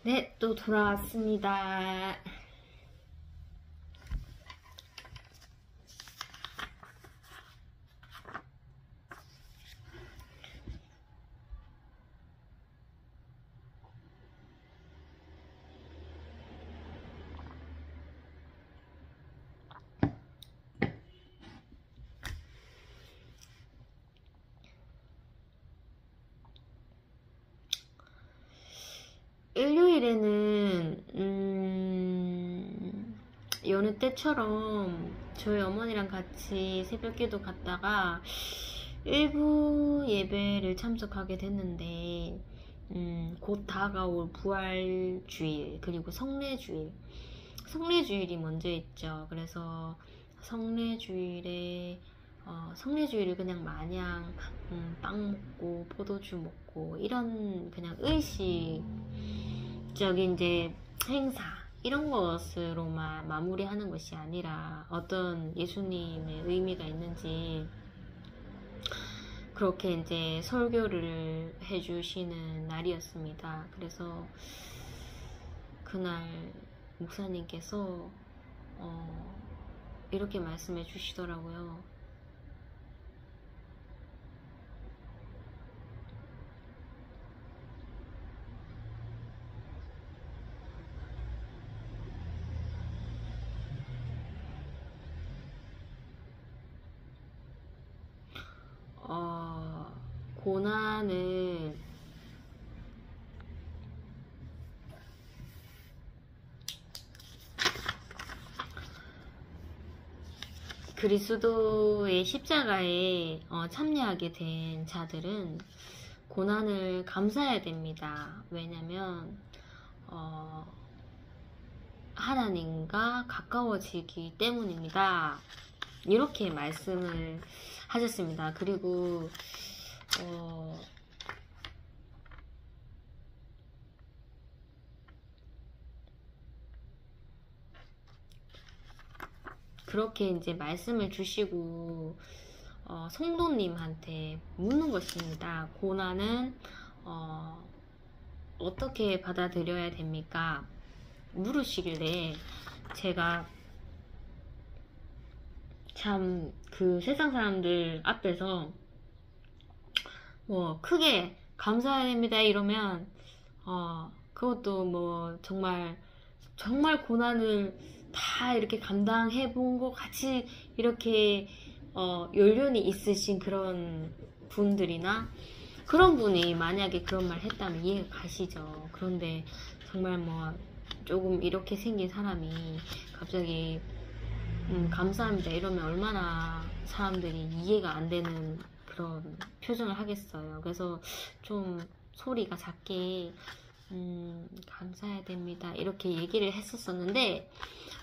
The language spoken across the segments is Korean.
네, 또 돌아왔습니다. 일요일에는 여느 때처럼 저희 어머니랑 같이 새벽기도 갔다가 일부 예배를 참석하게 됐는데 곧 다가올 부활주일 그리고 성례주일이 먼저 있죠. 그래서 성례주일에 성례주일을 그냥 마냥 빵 먹고 포도주 먹고 이런 그냥 의식적인 이제 행사 이런 것으로만 마무리하는 것이 아니라 어떤 예수님의 의미가 있는지 그렇게 이제 설교를 해주시는 날이었습니다. 그래서 그날 목사님께서 이렇게 말씀해 주시더라고요. 고난은 그리스도의 십자가에 참여하게 된 자들은 고난을 감사해야 됩니다. 왜냐면 하나님과 가까워지기 때문입니다. 이렇게 말씀을 하셨습니다. 그리고 그렇게 이제 말씀을 주시고 성도님한테 묻는 것입니다. 고난은 어떻게 받아들여야 됩니까? 물으시길래 제가 참 그 세상 사람들 앞에서 뭐 크게 감사해야 됩니다 이러면 그것도 뭐 정말 고난을 다 이렇게 감당해 본 거 같이 이렇게 연륜이 있으신 그런 분들이나 그런 분이 만약에 그런 말 했다면 이해가 가시죠. 그런데 정말 뭐 조금 이렇게 생긴 사람이 갑자기 감사합니다 이러면 얼마나 사람들이 이해가 안 되는 그런 표정을 하겠어요. 그래서 좀 소리가 작게 감사해야 됩니다 이렇게 얘기를 했었었는데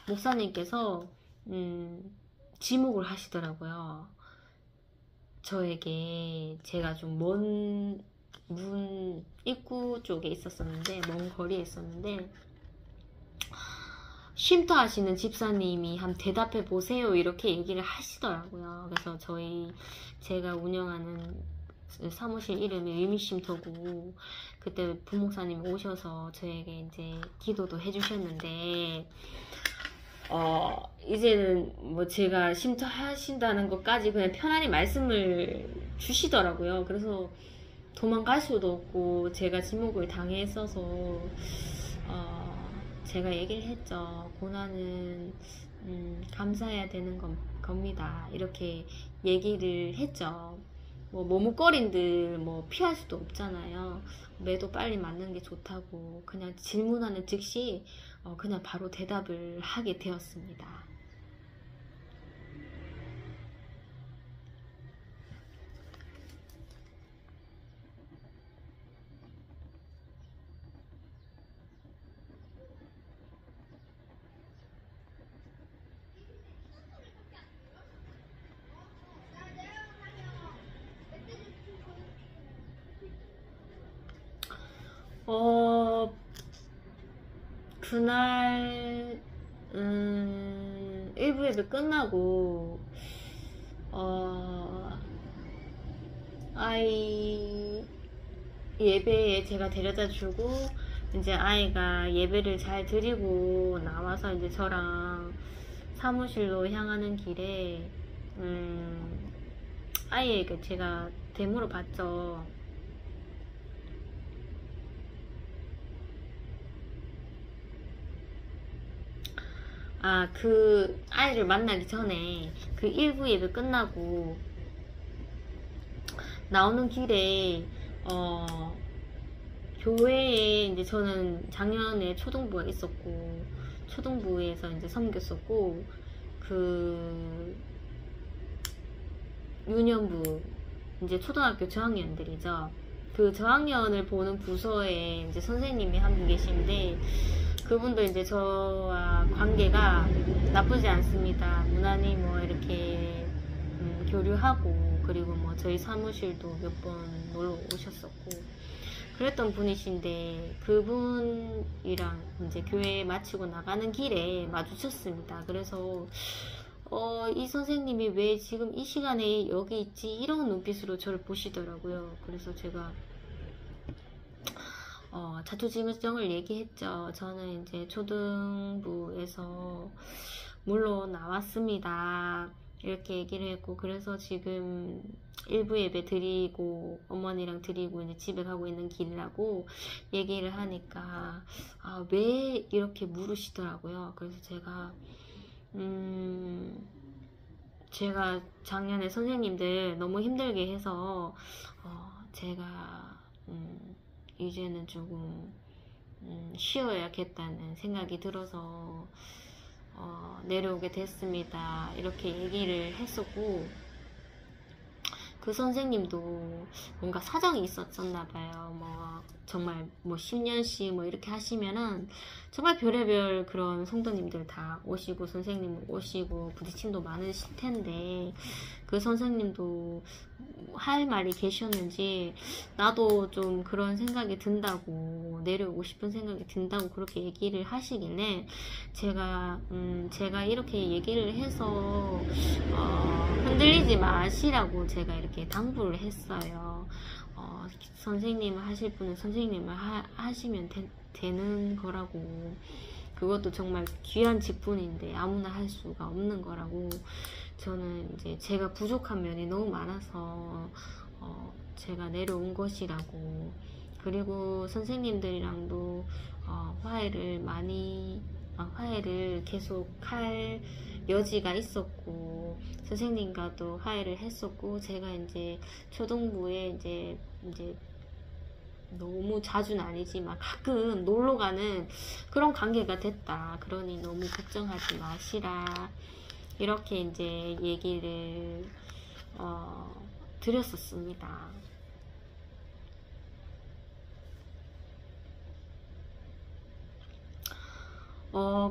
목사님께서 지목을 하시더라고요. 저에게 제가 좀 먼 문 입구 쪽에 있었었는데 먼 거리에 있었는데 쉼터하시는 집사님이 한번 대답해 보세요 이렇게 얘기를 하시더라고요. 그래서 제가 운영하는 사무실 이름이 의미쉼터고 그때 부목사님이 오셔서 저에게 이제 기도도 해주셨는데 이제는 뭐 제가 쉼터하신다는 것까지 그냥 편안히 말씀을 주시더라고요. 그래서 도망갈 수도 없고 제가 지목을 당했어서 제가 얘기를 했죠. 고난은 감사해야 되는 겁니다. 이렇게 얘기를 했죠. 뭐 머뭇거린들 뭐 피할 수도 없잖아요. 매도 빨리 맞는 게 좋다고 그냥 질문하는 즉시 그냥 바로 대답을 하게 되었습니다. 그날 1부 예배 끝나고 아이 예배에 제가 데려다 주고 이제 아이가 예배를 잘 드리고 나와서 이제 저랑 사무실로 향하는 길에 아이에게 제가 대물어 봤죠. 그 아이를 만나기 전에 그 1부 예배 끝나고 나오는 길에 교회에 이제 저는 작년에 초등부가 있었고 초등부에서 이제 섬겼었고 그 유년부 이제 초등학교 저학년들이죠. 그 저학년을 보는 부서에 이제 선생님이 한 분 계신데 그분도 이제 저와 관계가 나쁘지 않습니다. 무난히 뭐 이렇게 교류하고 그리고 뭐 저희 사무실도 몇 번 놀러 오셨었고 그랬던 분이신데 그분이랑 이제 교회 마치고 나가는 길에 마주쳤습니다. 그래서 이 선생님이 왜 지금 이 시간에 여기 있지? 이런 눈빛으로 저를 보시더라고요. 그래서 제가 자초지종을 얘기했죠. 저는 이제 초등부에서 물로 나왔습니다. 이렇게 얘기를 했고, 그래서 지금 일부 예배 드리고 어머니랑 드리고 이제 집에 가고 있는 길이라고 얘기를 하니까 왜 이렇게 물으시더라고요. 그래서 제가 작년에 선생님들 너무 힘들게 해서 제가 이제는 조금 쉬어야겠다는 생각이 들어서 내려오게 됐습니다. 이렇게 얘기를 했었고 그 선생님도 뭔가 사정이 있었었나봐요. 뭐 정말 뭐 10년씩 뭐 이렇게 하시면은 정말 별의별 그런 성도님들 다 오시고 선생님 오시고 부딪힘도 많으실 텐데 그 선생님도 할 말이 계셨는지 나도 좀 그런 생각이 든다고 내려오고 싶은 생각이 든다고 그렇게 얘기를 하시길래 제가 이렇게 얘기를 해서 흔들리지 마시라고 제가 이렇게 당부를 했어요. 선생님 하실 분은 선생님을 하시면 되는 거라고 그것도 정말 귀한 직분인데 아무나 할 수가 없는 거라고 저는 이제 제가 부족한 면이 너무 많아서 제가 내려온 것이라고 그리고 선생님들이랑도 화해를 계속 할 여지가 있었고 선생님과도 화해를 했었고 제가 이제 초등부에 이제 너무 자주는 아니지만 가끔 놀러 가는 그런 관계가 됐다. 그러니 너무 걱정하지 마시라. 이렇게 이제 얘기를 드렸었습니다.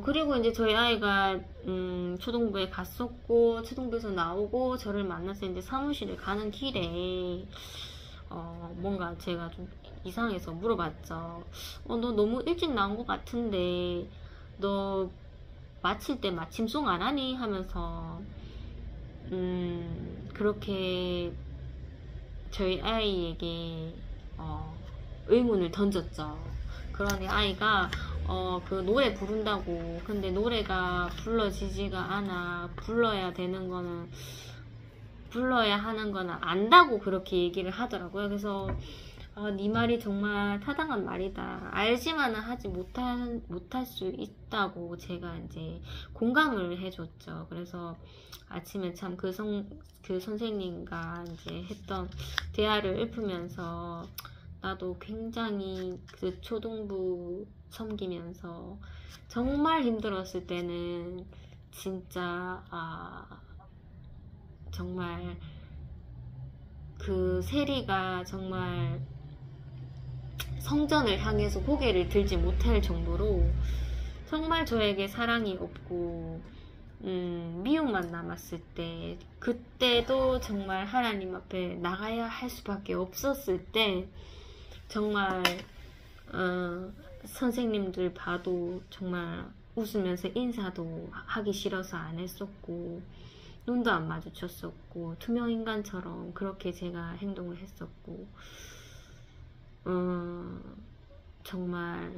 그리고 이제 저희 아이가 초등부에 갔었고 초등부에서 나오고 저를 만나서 이제 사무실에 가는 길에 뭔가 제가 좀 이상해서 물어봤죠. 너 너무 일찍 나온 것 같은데 너 마칠 때 마침송 안 하니? 하면서 그렇게 저희 아이에게 의문을 던졌죠. 그러니 아이가 그 노래 부른다고 근데 노래가 불러지지가 않아 불러야 하는 거는 안다고 그렇게 얘기를 하더라고요. 그래서 네 말이 정말 타당한 말이다. 알지만은 하지 못할 수 있다고 제가 이제 공감을 해줬죠. 그래서 아침에 참 그 선생님과 이제 했던 대화를 읊으면서 나도 굉장히 그 초등부 섬기면서 정말 힘들었을 때는 진짜 정말 그 세리가 정말 성전을 향해서 고개를 들지 못할 정도로 정말 저에게 사랑이 없고 미움만 남았을 때 그때도 정말 하나님 앞에 나가야 할 수밖에 없었을 때 정말 선생님들 봐도 정말 웃으면서 인사도 하기 싫어서 안 했었고 눈도 안 마주쳤었고 투명인간처럼 그렇게 제가 행동을 했었고 정말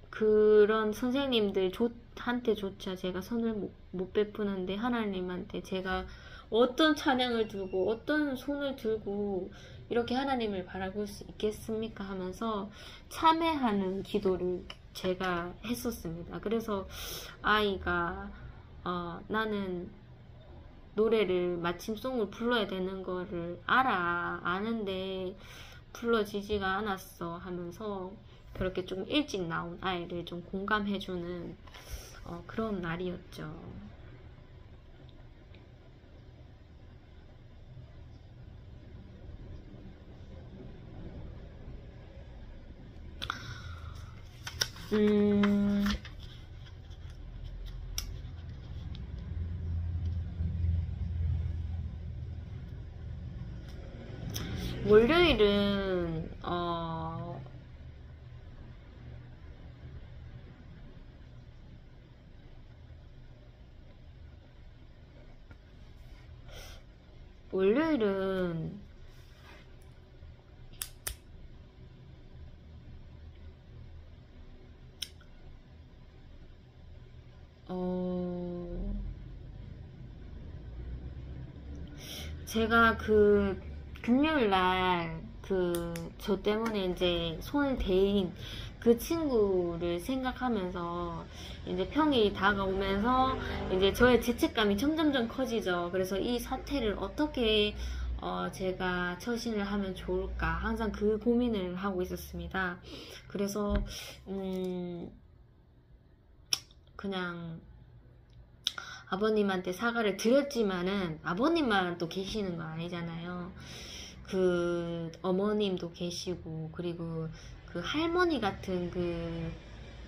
그런 선생님들 한테조차 제가 선을 못 베푸는데 하나님한테 제가 어떤 찬양을 들고 어떤 손을 들고 이렇게 하나님을 바라볼 수 있겠습니까 하면서 참회하는 기도를 제가 했었습니다. 그래서 아이가 나는 노래를 마침송을 불러야 되는 거를 아는데 불러지지가 않았어 하면서 그렇게 좀 일찍 나온 아이를 좀 공감해주는 그런 날이었죠. 월요일은 월요일은 제가 그 금요일날 저 때문에 이제 손을 대인 그 친구를 생각하면서 이제 평일이 다가오면서 이제 저의 죄책감이 점점점 커지죠. 그래서 이 사태를 어떻게 제가 처신을 하면 좋을까 항상 그 고민을 하고 있었습니다. 그래서 그냥 아버님한테 사과를 드렸지만은 아버님만 또 계시는 거 아니잖아요. 그 어머님도 계시고 그리고 그 할머니 같은 그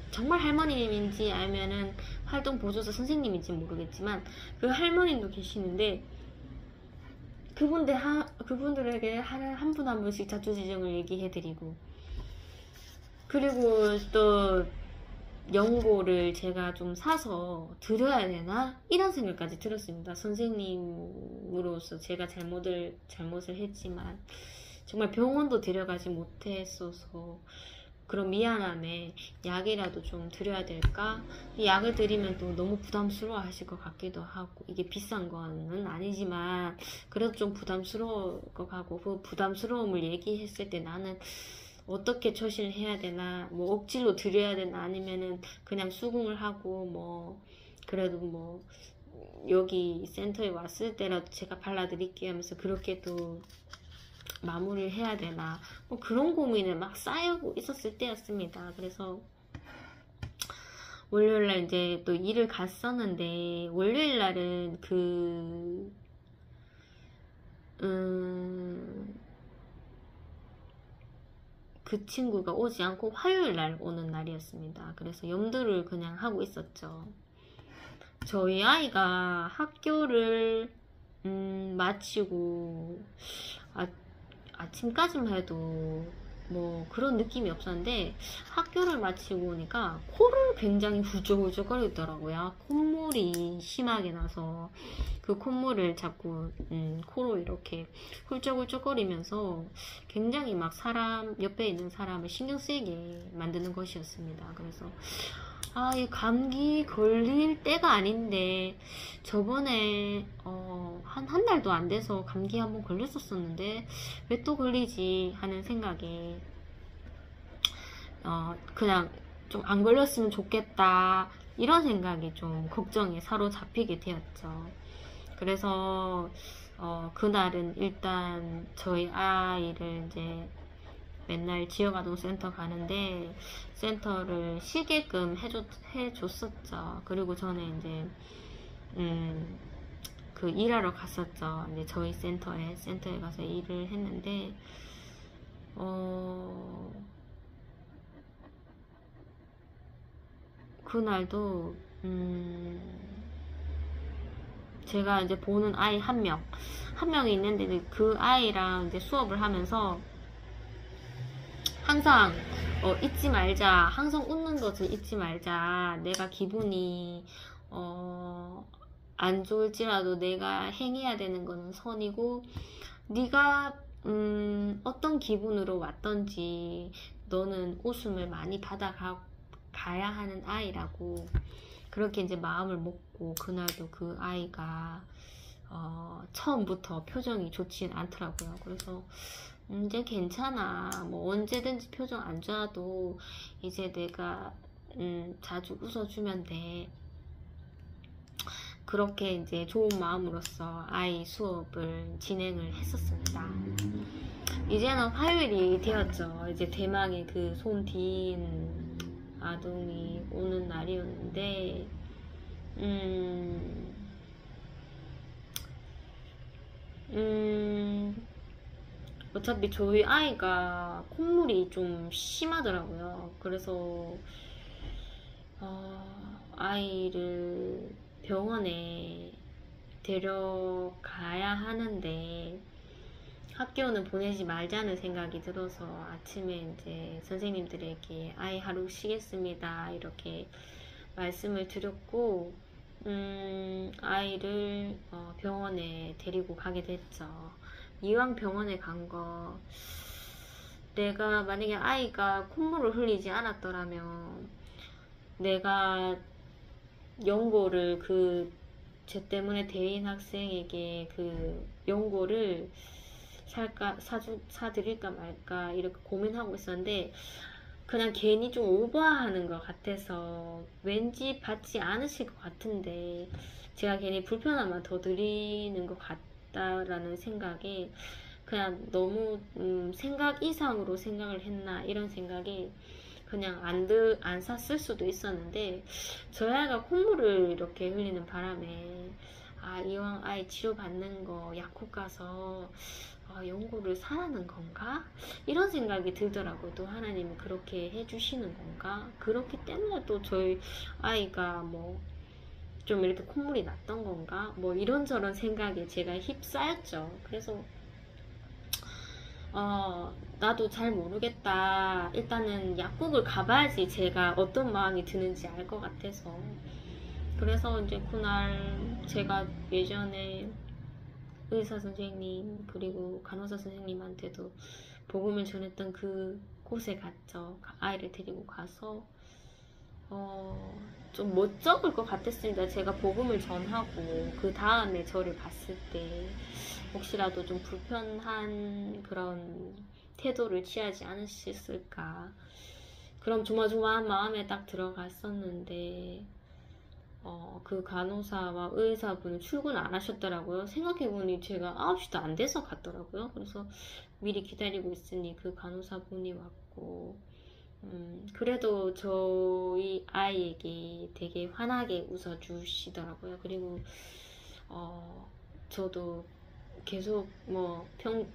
정말 할머님인지 아니면은 활동 보조사 선생님인지 모르겠지만 그 할머님도 계시는데 그분들에게 한 분 한 분씩 자초지종을 얘기해드리고 그리고 또 연고를 제가 좀 사서 드려야 되나? 이런 생각까지 들었습니다. 선생님으로서 제가 잘못을 했지만 정말 병원도 데려가지 못했어서 그런 미안함에 약이라도 좀 드려야 될까? 이 약을 드리면 또 너무 부담스러워 하실 것 같기도 하고 이게 비싼 거는 아니지만 그래도 좀 부담스러울 것 같고 그 부담스러움을 얘기했을 때 나는 어떻게 처신을 해야 되나 뭐 억지로 드려야 되나 아니면은 그냥 수긍을 하고 뭐 그래도 뭐 여기 센터에 왔을 때라도 제가 발라드릴게요 하면서 그렇게 또 마무리를 해야 되나 뭐 그런 고민을 막 쌓이고 있었을 때였습니다. 그래서 월요일날 이제 또 일을 갔었는데 월요일날은 그 친구가 오지 않고 화요일날 오는 날이었습니다. 그래서 염두를 그냥 하고 있었죠. 저희 아이가 학교를 마치고 아침까지만 해도 뭐 그런 느낌이 없었는데 학교를 마치고 오니까 코를 굉장히 훌쩍훌쩍거리더라고요. 콧물이 심하게 나서 그 콧물을 자꾸 코로 이렇게 훌쩍훌쩍거리면서 굉장히 막 옆에 있는 사람을 신경 쓰이게 만드는 것이었습니다. 그래서 이 감기 걸릴 때가 아닌데 저번에 한 달도 안 돼서 감기 한번 걸렸었는데 왜 또 걸리지 하는 생각에 그냥 좀 안 걸렸으면 좋겠다 이런 생각이 좀 걱정에 사로잡히게 되었죠. 그래서 그날은 일단 저희 아이를 이제 맨날 지역아동센터 가는데 센터를 쉬게끔 해줬었죠. 그리고 저는 이제 그 일하러 갔었죠. 이제 저희 센터에 가서 일을 했는데 그날도 제가 이제 보는 아이 한 명이 있는데 그 아이랑 이제 수업을 하면서 항상 잊지 말자. 항상 웃는 것을 잊지 말자. 내가 기분이 안 좋을지라도 내가 행해야 되는 거는 선이고 네가 어떤 기분으로 왔던지 너는 웃음을 많이 가야 하는 아이라고 그렇게 이제 마음을 먹고 그날도 그 아이가 처음부터 표정이 좋진 않더라고요. 그래서 이제 괜찮아. 뭐 언제든지 표정 안 좋아도 이제 내가 자주 웃어주면 돼. 그렇게 이제 좋은 마음으로서 아이 수업을 진행을 했었습니다. 이제는 화요일이 되었죠. 이제 대망의 그 손딘 아동이 오는 날이었는데, 어차피 저희 아이가 콧물이 좀 심하더라고요. 그래서 아이를 병원에 데려가야 하는데 학교는 보내지 말자는 생각이 들어서 아침에 이제 선생님들에게 아이 하루 쉬겠습니다 이렇게 말씀을 드렸고 아이를 병원에 데리고 가게 됐죠. 이왕 병원에 간 거 내가 만약에 아이가 콧물을 흘리지 않았더라면 내가 연고를 쟤 때문에 대인 학생에게 그 연고를 사드릴까 말까 이렇게 고민하고 있었는데 그냥 괜히 좀 오버하는 것 같아서 왠지 받지 않으실 것 같은데 제가 괜히 불편함만 더 드리는 것 같다라는 생각에 그냥 너무 생각 이상으로 생각을 했나 이런 생각에 그냥 안 샀을 수도 있었는데 저희 아이가 콧물을 이렇게 흘리는 바람에 이왕 아이 치료받는 거 약국 가서 연고를 사라는 건가? 이런 생각이 들더라고요. 또 하나님이 그렇게 해주시는 건가? 그렇기 때문에 또 저희 아이가 뭐 좀 이렇게 콧물이 났던 건가? 뭐 이런저런 생각에 제가 휩싸였죠. 그래서 나도 잘 모르겠다. 일단은 약국을 가봐야지 제가 어떤 마음이 드는지 알 것 같아서. 그래서 이제 그날 제가 예전에 의사 선생님 그리고 간호사 선생님한테도 복음을 전했던 그 곳에 갔죠. 아이를 데리고 가서 좀 멋쩍을 것 같았습니다. 제가 복음을 전하고 그 다음에 저를 봤을 때 혹시라도 좀 불편한 그런 태도를 취하지 않으셨을까 그런 조마조마한 마음에 딱 들어갔었는데 그 간호사와 의사분은 출근 안 하셨더라고요. 생각해보니 제가 9시도 안 돼서 갔더라고요. 그래서 미리 기다리고 있으니 그 간호사분이 왔고 그래도 저희 아이에게 되게 환하게 웃어주시더라고요. 그리고 저도 계속 뭐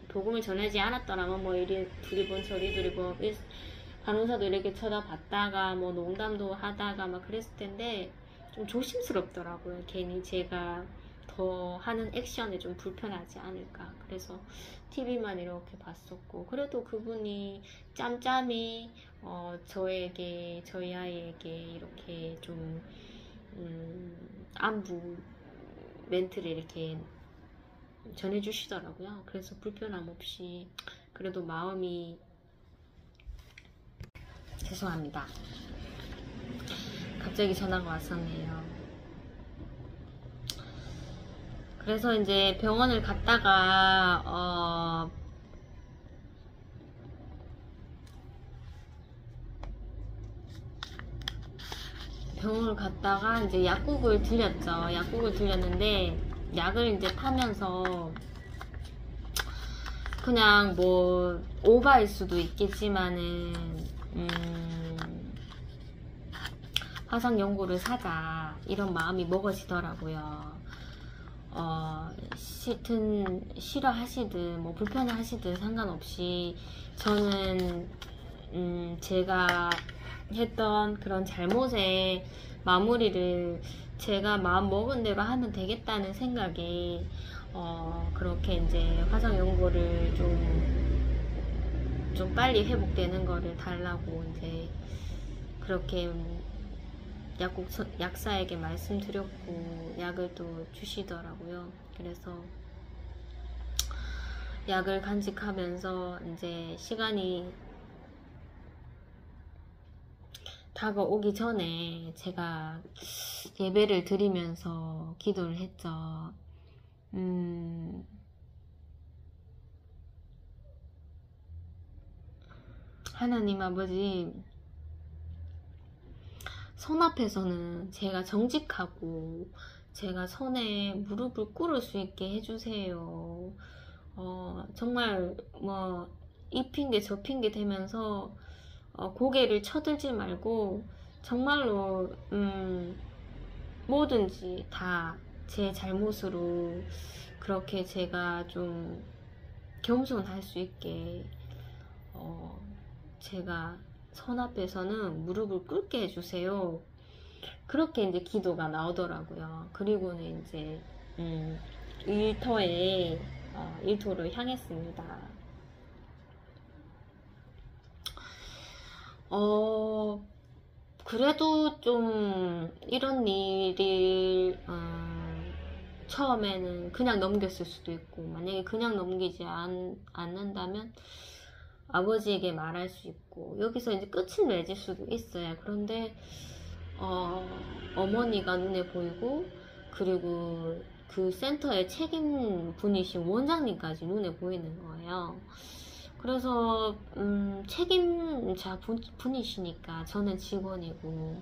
복음을 전하지 않았더라면 뭐 이리 두리번 저리 두리번 간호사도 이렇게 쳐다봤다가 뭐 농담도 하다가 막 그랬을 텐데 좀 조심스럽더라고요. 괜히 제가 더 하는 액션에 좀 불편하지 않을까. 그래서 TV만 이렇게 봤었고 그래도 그분이 짬짬이 저희 아이에게 이렇게 좀 안부 멘트를 이렇게 전해주시더라고요. 그래서 불편함 없이 그래도 마음이 죄송합니다. 갑자기 전화가 왔었네요. 그래서 이제 병원을 갔다가 이제 약국을 들렸죠. 약국을 들렸는데 약을 이제 타면서 그냥 뭐 오바일 수도 있겠지만은 화상 연고를 사자 이런 마음이 먹어지더라고요. 싫어하시든 뭐 불편해하시든 상관없이 저는 제가 했던 그런 잘못의 마무리를 제가 마음 먹은 대로 하면 되겠다는 생각에 그렇게 이제 화상 연고를 좀 빨리 회복되는 거를 달라고 이제 그렇게 약사에게 말씀드렸고 약을 또 주시더라고요. 그래서 약을 간직하면서 이제 시간이 다가오기 전에 제가 예배를 드리면서 기도를 했죠. 하나님 아버지, 선 앞에서는 제가 정직하고 제가 선에 무릎을 꿇을 수 있게 해주세요. 정말 뭐 이 핑계 저 핑계 대면서 고개를 쳐들지 말고 정말로 뭐든지 다 제 잘못으로 그렇게 제가 좀 겸손할 수 있게 제가 선 앞에서는 무릎을 꿇게 해주세요. 그렇게 이제 기도가 나오더라고요. 그리고는 이제 일터를 향했습니다. 그래도 좀 이런 일을 처음에는 그냥 넘겼을 수도 있고, 만약에 그냥 넘기지 않는다면 아버지에게 말할 수 있고, 여기서 이제 끝을 맺을 수도 있어요. 그런데 어머니가 눈에 보이고, 그리고 그 센터의 책임분이신 원장님까지 눈에 보이는 거예요. 그래서 책임자 분이시니까 저는 직원이고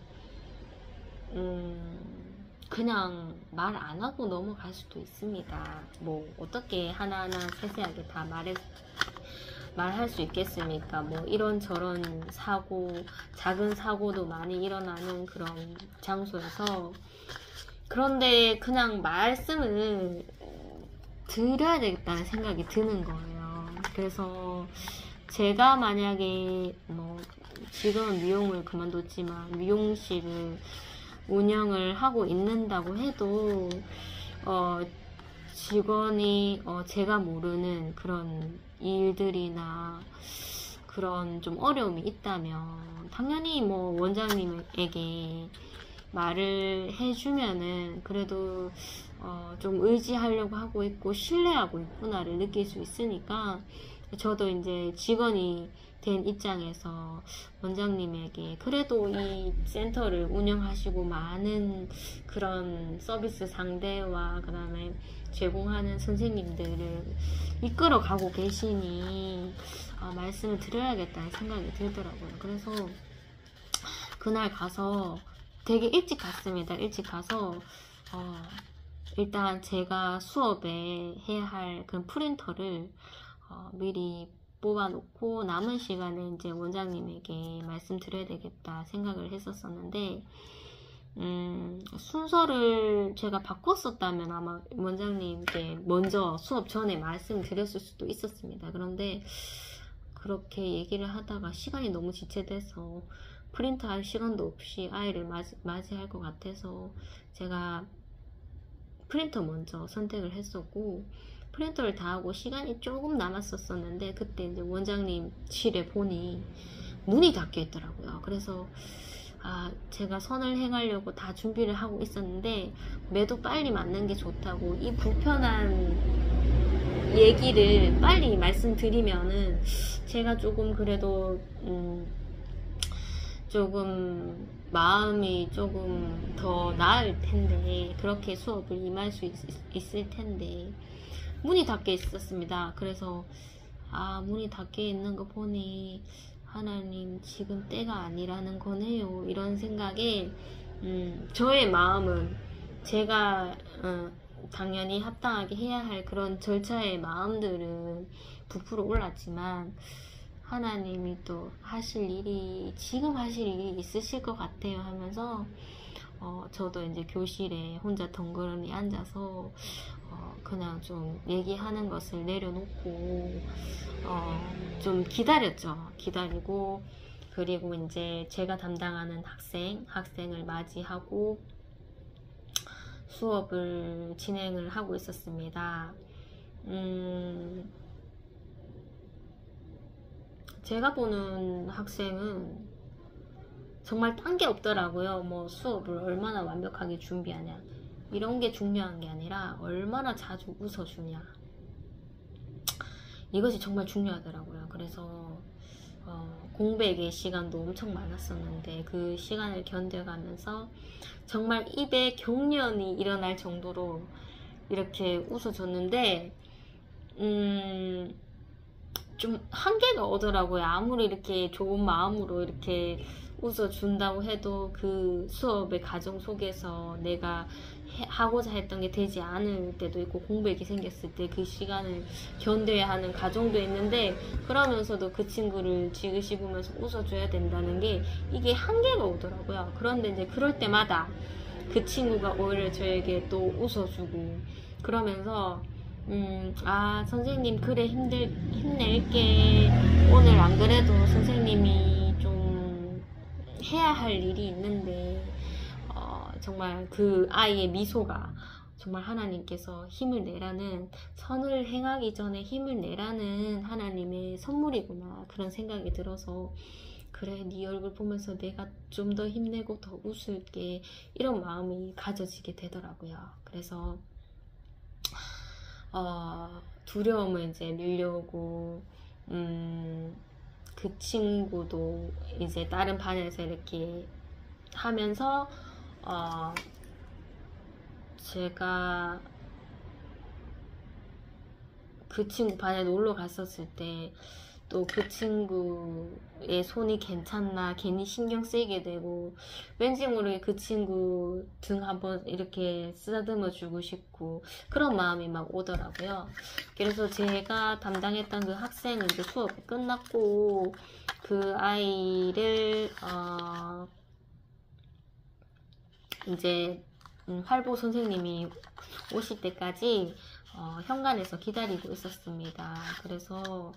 그냥 말 안 하고 넘어갈 수도 있습니다. 뭐 어떻게 하나하나 세세하게 다 말할 수 있겠습니까? 뭐 이런저런 사고, 작은 사고도 많이 일어나는 그런 장소에서. 그런데 그냥 말씀을 드려야 되겠다는 생각이 드는 거예요. 그래서 제가 만약에 뭐 지금은 미용을 그만뒀지만 미용실을 운영을 하고 있는다고 해도 직원이 제가 모르는 그런 일들이나 그런 좀 어려움이 있다면 당연히 뭐 원장님에게 말을 해주면은 그래도 좀 의지하려고 하고 있고 신뢰하고 있구나를 느낄 수 있으니까 저도 이제 직원이 된 입장에서 원장님에게 그래도 이 센터를 운영하시고 많은 그런 서비스 상대와 그 다음에 제공하는 선생님들을 이끌어 가고 계시니 말씀을 드려야겠다는 생각이 들더라고요. 그래서 그날 가서 되게 일찍 갔습니다. 일찍 가서 일단 제가 수업에 해야 할 그런 프린터를 미리 뽑아놓고 남은 시간에 이제 원장님에게 말씀드려야 되겠다 생각을 했었었는데 순서를 제가 바꿨었다면 아마 원장님께 먼저 수업 전에 말씀드렸을 수도 있었습니다. 그런데 그렇게 얘기를 하다가 시간이 너무 지체돼서 프린터 할 시간도 없이 아이를 맞이할 것 같아서 제가 프린터 먼저 선택을 했었고 프린터를 다 하고 시간이 조금 남았었는데 그때 이제 원장님 실에 보니 문이 닫혀 있더라고요. 그래서 제가 선을 행하려고 다 준비를 하고 있었는데 매도 빨리 맞는 게 좋다고 이 불편한 얘기를 빨리 말씀드리면은 제가 조금 그래도 조금 마음이 조금 더 나을 텐데 그렇게 수업을 임할 수 있을 텐데 문이 닫혀 있었습니다. 그래서 문이 닫혀 있는 거 보니 하나님 지금 때가 아니라는 거네요. 이런 생각에 저의 마음은 제가 당연히 합당하게 해야 할 그런 절차의 마음들은 부풀어 올랐지만 하나님이 또 지금 하실 일이 있으실 것 같아요 하면서 저도 이제 교실에 혼자 덩그러니 앉아서 그냥 좀 얘기하는 것을 내려놓고 좀 기다렸죠. 기다리고 그리고 이제 제가 담당하는 학생을 맞이하고 수업을 진행을 하고 있었습니다. 제가 보는 학생은 정말 딴 게 없더라고요. 뭐 수업을 얼마나 완벽하게 준비하냐 이런 게 중요한 게 아니라 얼마나 자주 웃어주냐 이것이 정말 중요하더라고요. 그래서 공백의 시간도 엄청 많았었는데 그 시간을 견뎌가면서 정말 입에 경련이 일어날 정도로 이렇게 웃어줬는데 좀 한계가 오더라고요. 아무리 이렇게 좋은 마음으로 이렇게 웃어준다고 해도 그 수업의 과정 속에서 내가 하고자 했던 게 되지 않을 때도 있고 공백이 생겼을 때 그 시간을 견뎌야 하는 과정도 있는데 그러면서도 그 친구를 지그시 보면서 웃어줘야 된다는 게 이게 한계가 오더라고요. 그런데 이제 그럴 때마다 그 친구가 오히려 저에게 또 웃어주고 그러면서 아 선생님 그래 힘낼게. 오늘 안 그래도 선생님이 좀 해야 할 일이 있는데 정말 그 아이의 미소가 정말 하나님께서 힘을 내라는, 선을 행하기 전에 힘을 내라는 하나님의 선물이구나 그런 생각이 들어서 그래 네 얼굴 보면서 내가 좀 더 힘내고 더 웃을게 이런 마음이 가져지게 되더라고요. 그래서 두려움을 이제 밀려오고 그 친구도 이제 다른 반에서 이렇게 하면서 제가 그 친구 반에 놀러 갔었을 때 또 그 친구의 손이 괜찮나 괜히 신경 쓰이게 되고 왠지 모르게 그 친구 등 한번 이렇게 쓰다듬어 주고 싶고 그런 마음이 막 오더라고요. 그래서 제가 담당했던 그 학생은 이제 수업이 끝났고 그 아이를 이제 활보 선생님이 오실 때까지 현관에서 기다리고 있었습니다. 그래서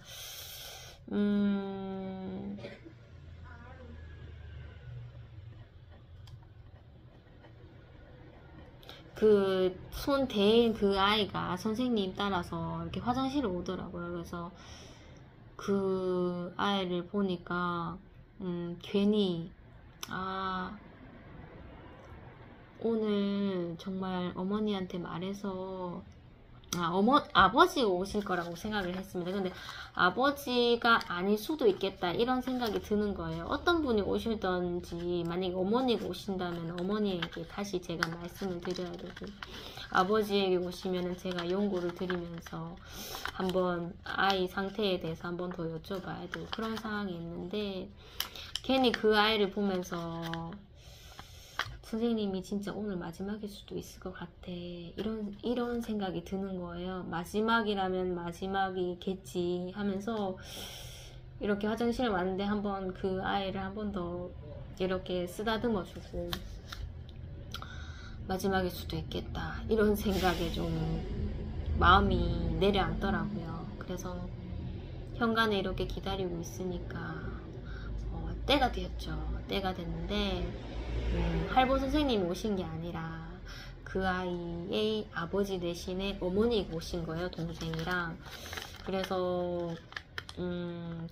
그 손 대인 그 아이가 선생님 따라서 이렇게 화장실에 오더라고요. 그래서 그 아이를 보니까 괜히 오늘 정말 어머니한테 말해서 아버지가 오실 거라고 생각을 했습니다. 근데 아버지가 아닐 수도 있겠다 이런 생각이 드는 거예요. 어떤 분이 오실던지 만약에 어머니가 오신다면 어머니에게 다시 제가 말씀을 드려야 되고 아버지에게 오시면 제가 연고를 드리면서 한번 아이 상태에 대해서 한번 더 여쭤봐야 되고 그런 상황이 있는데 괜히 그 아이를 보면서 선생님이 진짜 오늘 마지막일 수도 있을 것 같아 이런 생각이 드는 거예요. 마지막이라면 마지막이겠지 하면서 이렇게 화장실에 왔는데 한번 그 아이를 한 번 더 이렇게 쓰다듬어 주고 마지막일 수도 있겠다 이런 생각에 좀 마음이 내려앉더라고요. 그래서 현관에 이렇게 기다리고 있으니까 때가 되었죠. 때가 됐는데 할보 선생님이 오신 게 아니라 그 아이의 아버지 대신에 어머니가 오신 거예요. 동생이랑. 그래서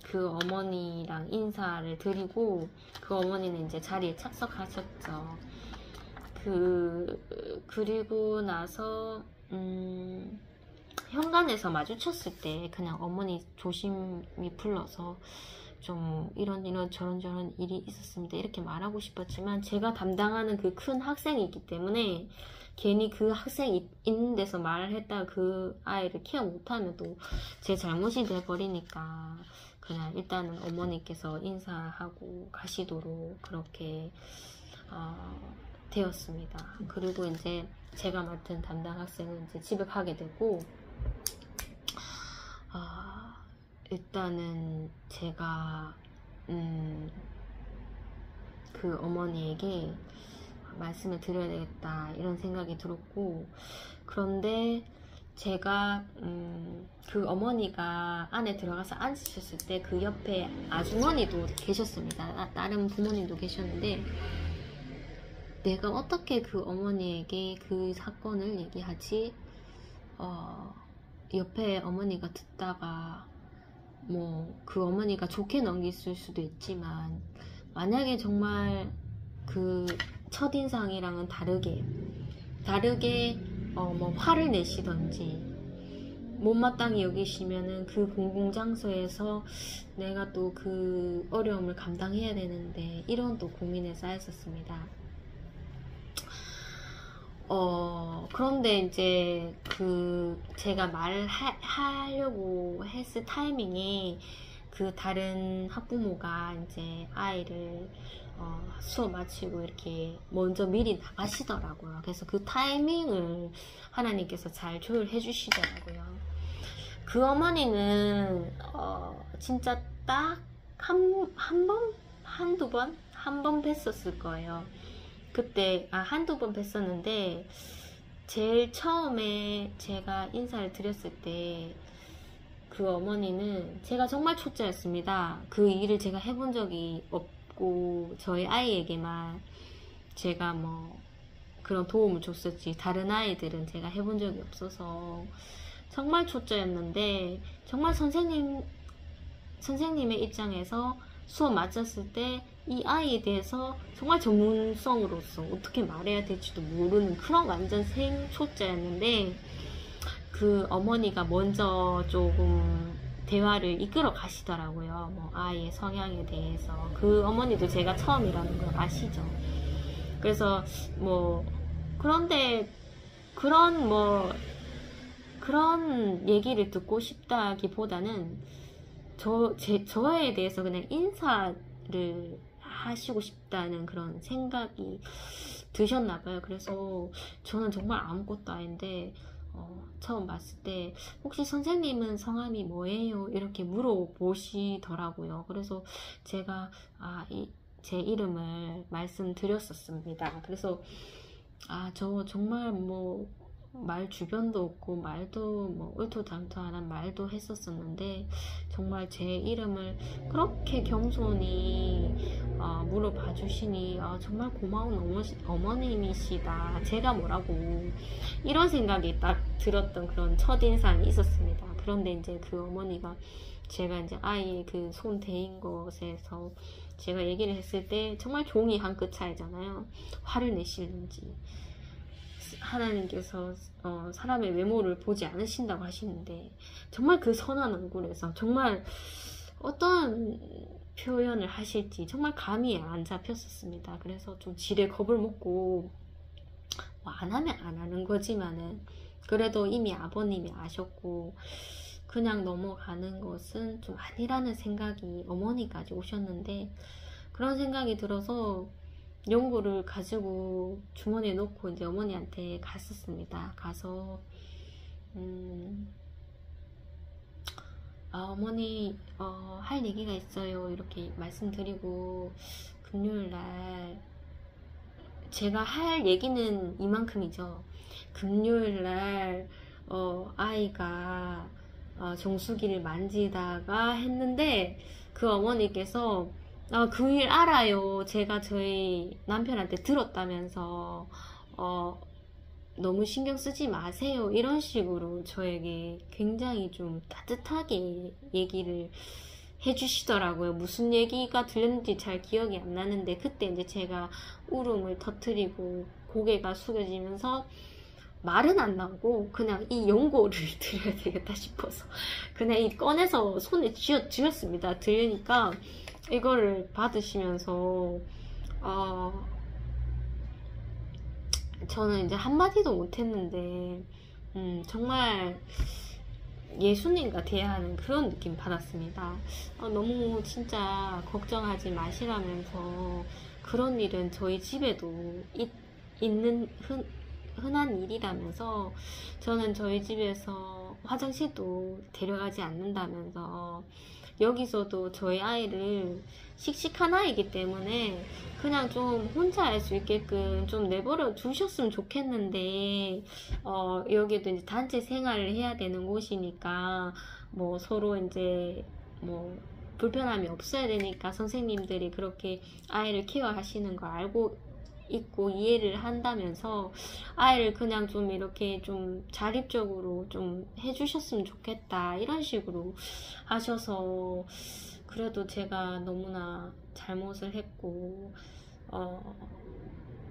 그 어머니랑 인사를 드리고 그 어머니는 이제 자리에 착석하셨죠. 그리고 나서 현관에서 마주쳤을 때 그냥 어머니 조심히 불러서 좀 이런 저런 일이 있었습니다 이렇게 말하고 싶었지만 제가 담당하는 그 큰 학생이 있기 때문에 괜히 그 학생이 있는 데서 말을 했다가 그 아이를 케어 못하면 또 제 잘못이 돼버리니까 그냥 일단은 어머니께서 인사하고 가시도록 그렇게 되었습니다. 그리고 이제 제가 맡은 담당 학생은 이제 집에 가게 되고 일단은 제가 그 어머니에게 말씀을 드려야 되겠다 이런 생각이 들었고 그런데 제가 그 어머니가 안에 들어가서 앉으셨을 때 그 옆에 아주머니도 계셨습니다. 다른 부모님도 계셨는데 내가 어떻게 그 어머니에게 그 사건을 얘기하지? 옆에 어머니가 듣다가 뭐 그 어머니가 좋게 넘겼을 수도 있지만 만약에 정말 그 첫인상이랑은 다르게 뭐 화를 내시던지 못마땅히 여기시면은 그 공공장소에서 내가 또 그 어려움을 감당해야 되는데, 이런 또 고민에 쌓였었습니다. 그런데 이제 제가 하려고 했을 타이밍에 그 다른 학부모가 이제 아이를 수업 마치고 이렇게 먼저 미리 나가시더라고요. 그래서 그 타이밍을 하나님께서 잘 조율해 주시더라고요. 그 어머니는 진짜 딱 한두 번 뵀었을 거예요. 그때 한두 번 뵀었는데, 제일 처음에 제가 인사를 드렸을 때 그 어머니는, 제가 정말 초짜였습니다. 그 일을 제가 해본 적이 없고 저희 아이에게만 제가 뭐 그런 도움을 줬었지, 다른 아이들은 제가 해본 적이 없어서 정말 초짜였는데, 정말 선생님의 입장에서 수업 마쳤을 때 이 아이에 대해서 정말 전문성으로서 어떻게 말해야 될지도 모르는 그런 완전 생초짜였는데, 그 어머니가 먼저 조금 대화를 이끌어 가시더라고요. 뭐 아이의 성향에 대해서. 그 어머니도 제가 처음이라는 걸 아시죠. 그래서 그런데 그런 얘기를 듣고 싶다기보다는 저에 대해서 그냥 인사를 하시고 싶다는 그런 생각이 드셨나봐요. 그래서 저는 정말 아무것도 아닌데 처음 봤을 때 혹시 선생님은 성함이 뭐예요? 이렇게 물어보시더라고요. 그래서 제가 제 이름을 말씀드렸었습니다. 그래서 저 정말 말 주변도 없고 말도 얼토당토한 말도 했었었는데, 정말 제 이름을 그렇게 겸손히 물어봐 주시니 정말 고마운 어머님이시다, 제가 뭐라고, 이런 생각이 딱 들었던 그런 첫인상이 있었습니다. 그런데 이제 그 어머니가 제가 이제 아이의 그 손 대인 것에서 제가 얘기를 했을 때 정말 종이 한 끗 차이잖아요. 화를 내시는지, 하나님께서 사람의 외모를 보지 않으신다고 하시는데, 정말 그 선한 얼굴에서 정말 어떤 표현을 하실지 정말 감이 안 잡혔었습니다. 그래서 좀 지레 겁을 먹고 안 하면 안 하는 거지만은, 그래도 이미 아버님이 아셨고 그냥 넘어가는 것은 좀 아니라는 생각이 어머니까지 오셨는데, 그런 생각이 들어서 연고를 가지고 주머니에 넣고 이제 어머니한테 갔었습니다. 가서 어머니 할 얘기가 있어요, 이렇게 말씀드리고, 금요일날 제가 할 얘기는 이만큼이죠. 금요일날 아이가 정수기를 만지다가 했는데, 그 어머니께서 그 일 알아요, 제가 저희 남편한테 들었다면서 너무 신경 쓰지 마세요, 이런 식으로 저에게 굉장히 좀 따뜻하게 얘기를 해주시더라고요. 무슨 얘기가 들렸는지 잘 기억이 안 나는데, 그때 이제 제가 울음을 터뜨리고 고개가 숙여지면서 말은 안 나오고 그냥 이 연고를 드려야 되겠다 싶어서 그냥 꺼내서 손에 쥐었습니다. 들으니까 이거를 받으시면서 저는 이제 한마디도 못했는데 정말 예수님과 대화하는 그런 느낌 받았습니다. 너무 진짜 걱정하지 마시라면서, 그런 일은 저희 집에도 있는 흔한 일이라면서, 저는 저희 집에서 화장실도 데려가지 않는다면서, 여기서도 저희 아이를 씩씩한 아이기 때문에 그냥 좀 혼자 할 수 있게끔 좀 내버려 두셨으면 좋겠는데, 여기도 이제 단체 생활을 해야 되는 곳이니까 서로 이제 불편함이 없어야 되니까 선생님들이 그렇게 아이를 케어하시는 거 알고 있고 이해를 한다면서, 아이를 그냥 좀 이렇게 좀 자립적으로 좀 해주셨으면 좋겠다, 이런 식으로 하셔서, 그래도 제가 너무나 잘못을 했고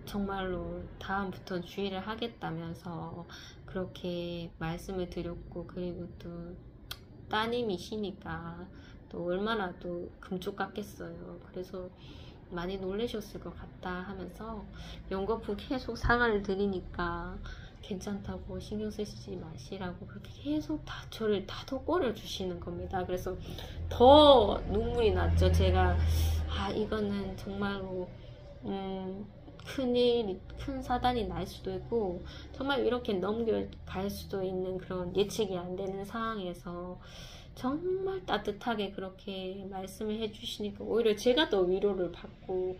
정말로 다음부터 주의를 하겠다면서 그렇게 말씀을 드렸고, 그리고 또 따님이시니까 또 얼마나 또 금쪽 같겠어요. 그래서 많이 놀라셨을 것 같다 하면서 연거푸 계속 사과를 드리니까 괜찮다고 신경 쓰시지 마시라고 그렇게 계속 다 저를 다독거려 주시는 겁니다. 그래서 더 눈물이 났죠. 제가 이거는 정말로 큰 사단이 날 수도 있고 정말 이렇게 넘겨갈 수도 있는 그런 예측이 안 되는 상황에서 정말 따뜻하게 그렇게 말씀을 해주시니까 오히려 제가 더 위로를 받고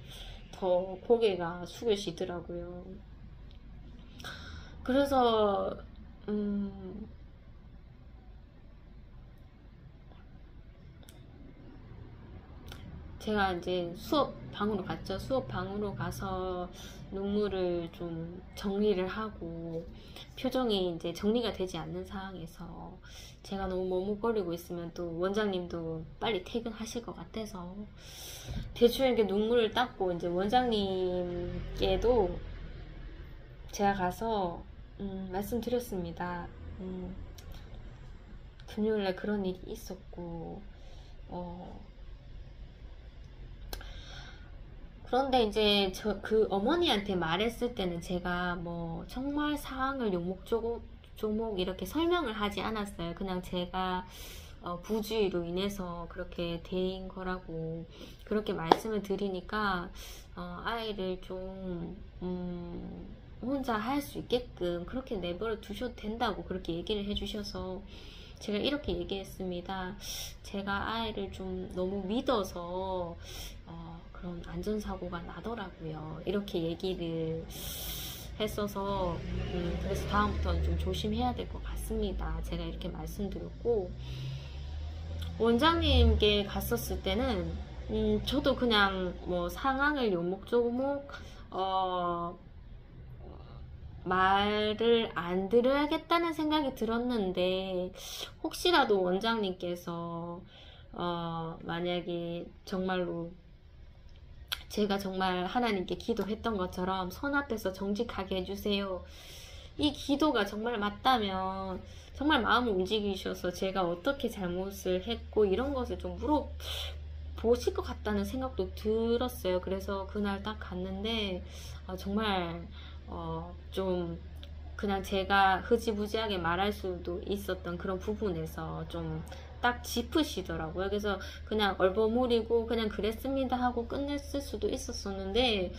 더 고개가 숙여지더라고요. 그래서 제가 이제 수업 방으로 갔죠. 수업 방으로 가서 눈물을 좀 정리를 하고 표정이 이제 정리가 되지 않는 상황에서 제가 너무 머뭇거리고 있으면 또 원장님도 빨리 퇴근하실 것 같아서 대충 이렇게 눈물을 닦고 이제 원장님께도 제가 가서 말씀드렸습니다. 금요일날 그런 일이 있었고 그런데 이제 그 어머니한테 말했을 때는 제가 뭐 정말 상황을 요목조목 이렇게 설명을 하지 않았어요. 그냥 제가 부주의로 인해서 그렇게 된 거라고 그렇게 말씀을 드리니까 아이를 좀 혼자 할 수 있게끔 그렇게 내버려 두셔도 된다고 그렇게 얘기를 해주셔서 제가 이렇게 얘기했습니다. 제가 아이를 좀 너무 믿어서 그런 안전사고가 나더라고요. 이렇게 얘기를 했어서 그래서 다음부터는 좀 조심해야 될 것 같습니다. 제가 이렇게 말씀드렸고 원장님께 갔었을 때는 저도 그냥 뭐 상황을 요목조목 말을 안 들어야겠다는 생각이 들었는데 혹시라도 원장님께서 만약에 정말로 제가 정말 하나님께 기도했던 것처럼 손 앞에서 정직하게 해주세요. 이 기도가 정말 맞다면 정말 마음을 움직이셔서 제가 어떻게 잘못을 했고 이런 것을 좀 물어보실 것 같다는 생각도 들었어요. 그래서 그날 딱 갔는데 정말 좀 그냥 제가 흐지부지하게 말할 수도 있었던 그런 부분에서 좀 딱 짚으시더라고요. 그래서 그냥 얼버무리고 그냥 그랬습니다 하고 끝냈을 수도 있었었는데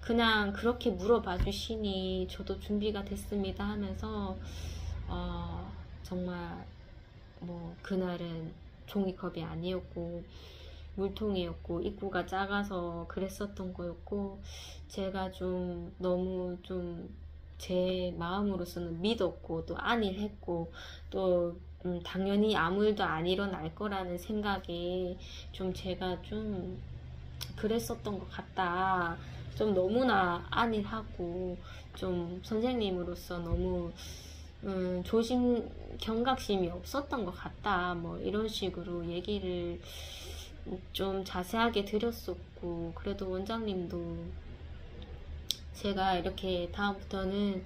그냥 그렇게 물어봐 주시니 저도 준비가 됐습니다 하면서 정말 뭐 그날은 종이컵이 아니었고 물통이었고 입구가 작아서 그랬었던 거였고 제가 좀 너무 좀 제 마음으로서는 믿었고 또 안일했고 또 당연히 아무 일도 안 일어날 거라는 생각에 좀 제가 좀 그랬었던 것 같다. 좀 너무나 안일하고 좀 선생님으로서 너무 경각심이 없었던 것 같다. 뭐 이런 식으로 얘기를 좀 자세하게 드렸었고 그래도 원장님도 제가 이렇게 다음부터는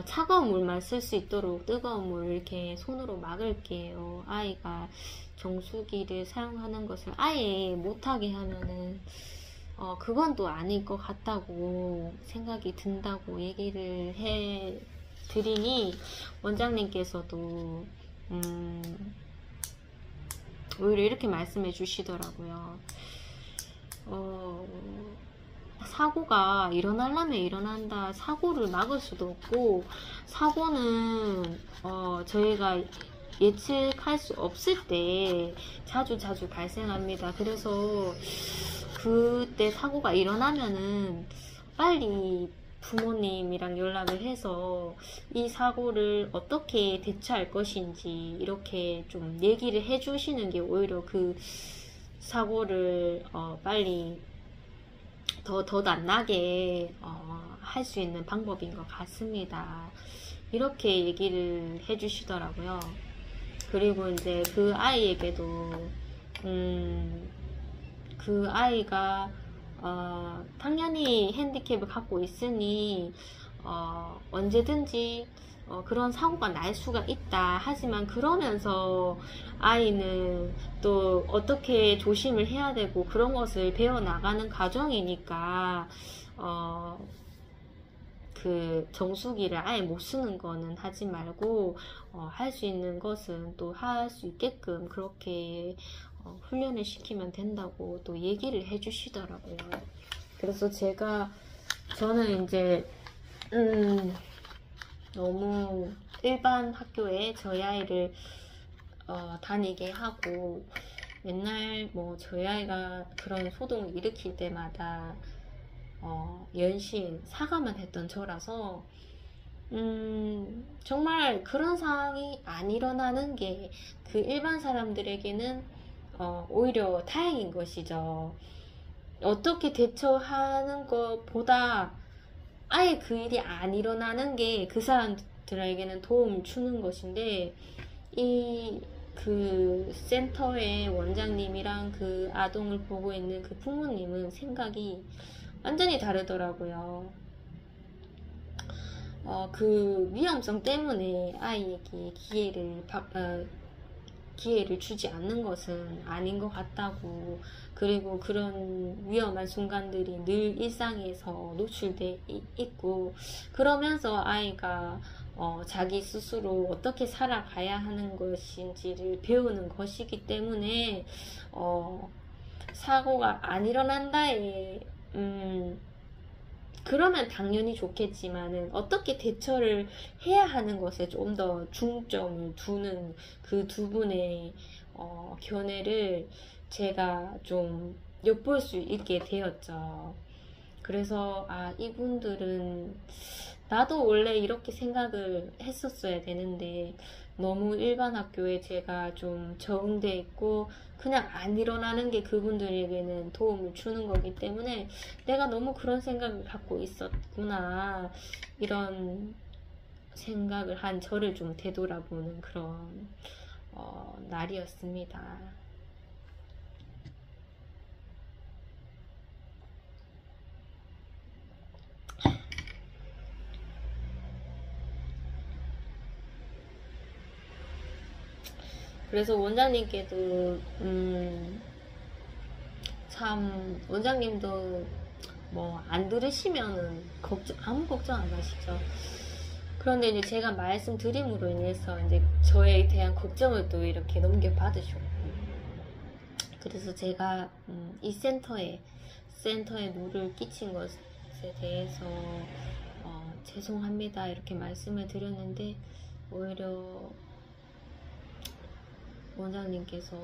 차가운 물만 쓸 수 있도록 뜨거운 물 이렇게 손으로 막을게요. 아이가 정수기를 사용하는 것을 아예 못하게 하면은 그건 또 아닐 것 같다고 생각이 든다고 얘기를 해 드리니 원장님께서도 오히려 이렇게 말씀해 주시더라고요. 사고가 일어나려면 일어난다. 사고를 막을 수도 없고 사고는 저희가 예측할 수 없을 때 자주 발생합니다. 그래서 그때 사고가 일어나면은 빨리 부모님이랑 연락을 해서 이 사고를 어떻게 대처할 것인지 이렇게 좀 얘기를 해주시는 게 오히려 그 사고를 빨리 더 안 나게 할 수 있는 방법인 것 같습니다. 이렇게 얘기를 해주시더라고요. 그리고 이제 그 아이에게도 그 아이가 당연히 핸디캡을 갖고 있으니 언제든지 그런 사고가 날 수가 있다. 하지만 그러면서 아이는 또 어떻게 조심을 해야 되고 그런 것을 배워나가는 과정이니까 그 정수기를 아예 못 쓰는 거는 하지 말고 할 수 있는 것은 또 할 수 있게끔 그렇게 훈련을 시키면 된다고 또 얘기를 해 주시더라고요. 그래서 저는 이제 너무 일반 학교에 저희 아이를 다니게 하고 맨날 뭐 저희 아이가 그런 소동을 일으킬 때마다 연신 사과만 했던 저라서 정말 그런 상황이 안 일어나는 게 그 일반 사람들에게는 오히려 다행인 것이죠. 어떻게 대처하는 것보다 아예 그 일이 안 일어나는 게 그 사람들에게는 도움을 주는 것인데, 그 센터의 원장님이랑 그 아동을 보고 있는 그 부모님은 생각이 완전히 다르더라고요. 그 위험성 때문에 아이에게 기회를 주지 않는 것은 아닌 것 같다고, 그리고 그런 위험한 순간들이 늘 일상에서 노출돼 있고, 그러면서 아이가 자기 스스로 어떻게 살아가야 하는 것인지를 배우는 것이기 때문에 사고가 안 일어난다에 그러면 당연히 좋겠지만은 어떻게 대처를 해야 하는 것에 좀 더 중점을 두는 그 두 분의 견해를 제가 좀 엿볼 수 있게 되었죠. 그래서 이분들은 나도 원래 이렇게 생각을 했었어야 되는데 너무 일반 학교에 제가 좀 적응돼 있고 그냥 안 일어나는 게 그분들에게는 도움을 주는 거기 때문에 내가 너무 그런 생각을 갖고 있었구나, 이런 생각을 한 저를 좀 되돌아보는 그런 날이었습니다. 그래서 원장님께도 참 원장님도 뭐 안 들으시면은 아무 걱정 안 하시죠. 그런데 이제 제가 말씀드림으로 인해서 이제 저에 대한 걱정을 또 이렇게 넘겨받으셨고, 그래서 제가 이 센터에 누를 끼친 것에 대해서 죄송합니다 이렇게 말씀을 드렸는데, 오히려 원장님께서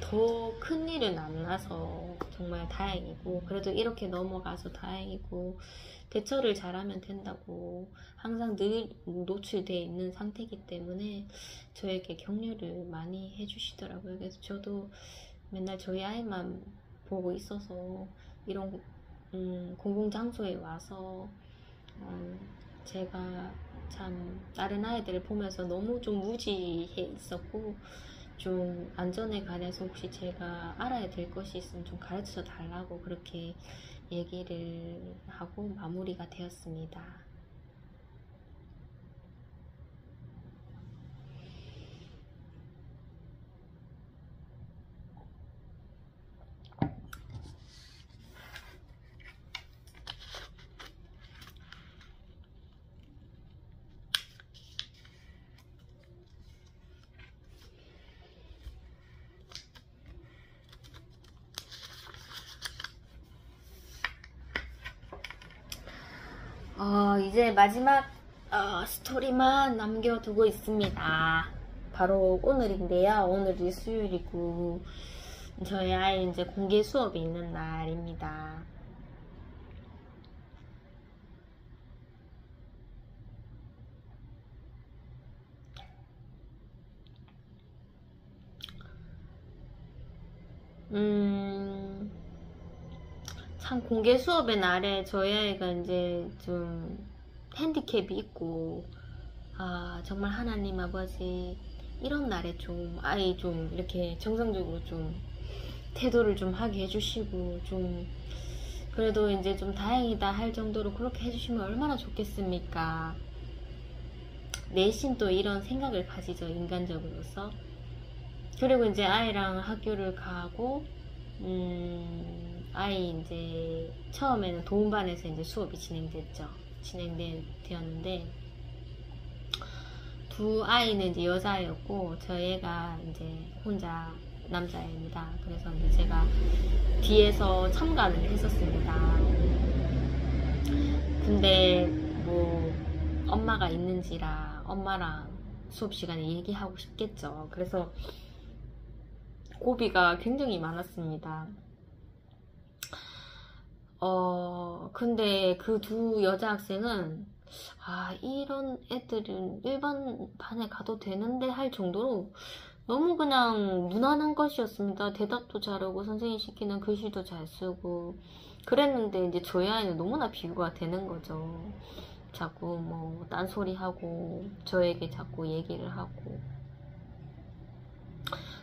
더 큰 일은 안 나서 정말 다행이고, 그래도 이렇게 넘어가서 다행이고, 대처를 잘하면 된다고 항상 늘 노출되어 있는 상태이기 때문에 저에게 격려를 많이 해주시더라고요. 그래서 저도 맨날 저희 아이만 보고 있어서 이런 공공장소에 와서 제가 참 다른 아이들을 보면서 너무 좀 무지해 있었고, 좀 안전에 관해서 혹시 제가 알아야 될 것이 있으면 좀 가르쳐 달라고 그렇게 얘기를 하고 마무리가 되었습니다. 이제 마지막 스토리만 남겨두고 있습니다. 바로 오늘인데요. 오늘이 수요일이고 저희 아이 이제 공개 수업이 있는 날입니다. 참 공개 수업의 날에 저희 아이가 이제 좀 핸디캡이 있고, 정말 하나님 아버지 이런 날에 좀 아이 좀 이렇게 정상적으로 좀 태도를 좀 하게 해주시고, 좀 그래도 이제 좀 다행이다 할 정도로 그렇게 해주시면 얼마나 좋겠습니까? 내심 또 이런 생각을 가지죠, 인간적으로서. 그리고 이제 아이랑 학교를 가고, 아이 이제 처음에는 도움반에서 이제 수업이 진행되었는데, 두 아이는 이제 여자였고, 저희가 이제 혼자 남자입니다. 그래서 이제 제가 뒤에서 참가를 했었습니다. 근데 뭐 엄마가 있는지라 엄마랑 수업 시간에 얘기하고 싶겠죠. 그래서 고비가 굉장히 많았습니다. 근데 그 두 여자 학생은 이런 애들은 일반 반에 가도 되는데 할 정도로 너무 그냥 무난한 것이었습니다. 대답도 잘하고 선생님 시키는 글씨도 잘 쓰고 그랬는데 이제 저희 아이는 너무나 비교가 되는 거죠. 자꾸 뭐 딴소리 하고 저에게 자꾸 얘기를 하고,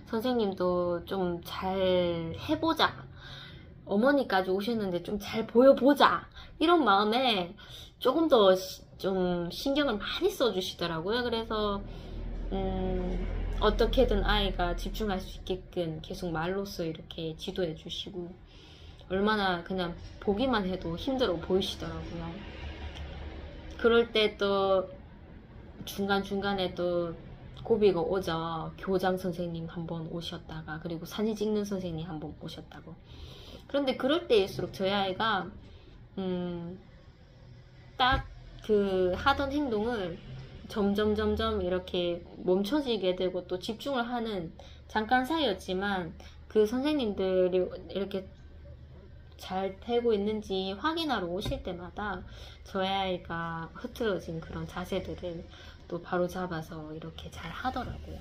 선생님도 좀 잘 해보자, 어머니까지 오셨는데 좀 잘 보여보자, 이런 마음에 조금 더 좀 신경을 많이 써주시더라고요. 그래서 어떻게든 아이가 집중할 수 있게끔 계속 말로써 이렇게 지도해 주시고, 얼마나 그냥 보기만 해도 힘들어 보이시더라고요. 그럴 때 또 중간중간에 또 고비가 오죠. 교장 선생님 한번 오셨다가, 그리고 사진 찍는 선생님 한번 오셨다고. 그런데 그럴 때일수록 저희 아이가 딱 그 하던 행동을 점점 이렇게 멈춰지게 되고 또 집중을 하는 잠깐 사이였지만, 그 선생님들이 이렇게 잘 되고 있는지 확인하러 오실 때마다 저희 아이가 흐트러진 그런 자세들을 또 바로 잡아서 이렇게 잘 하더라고요.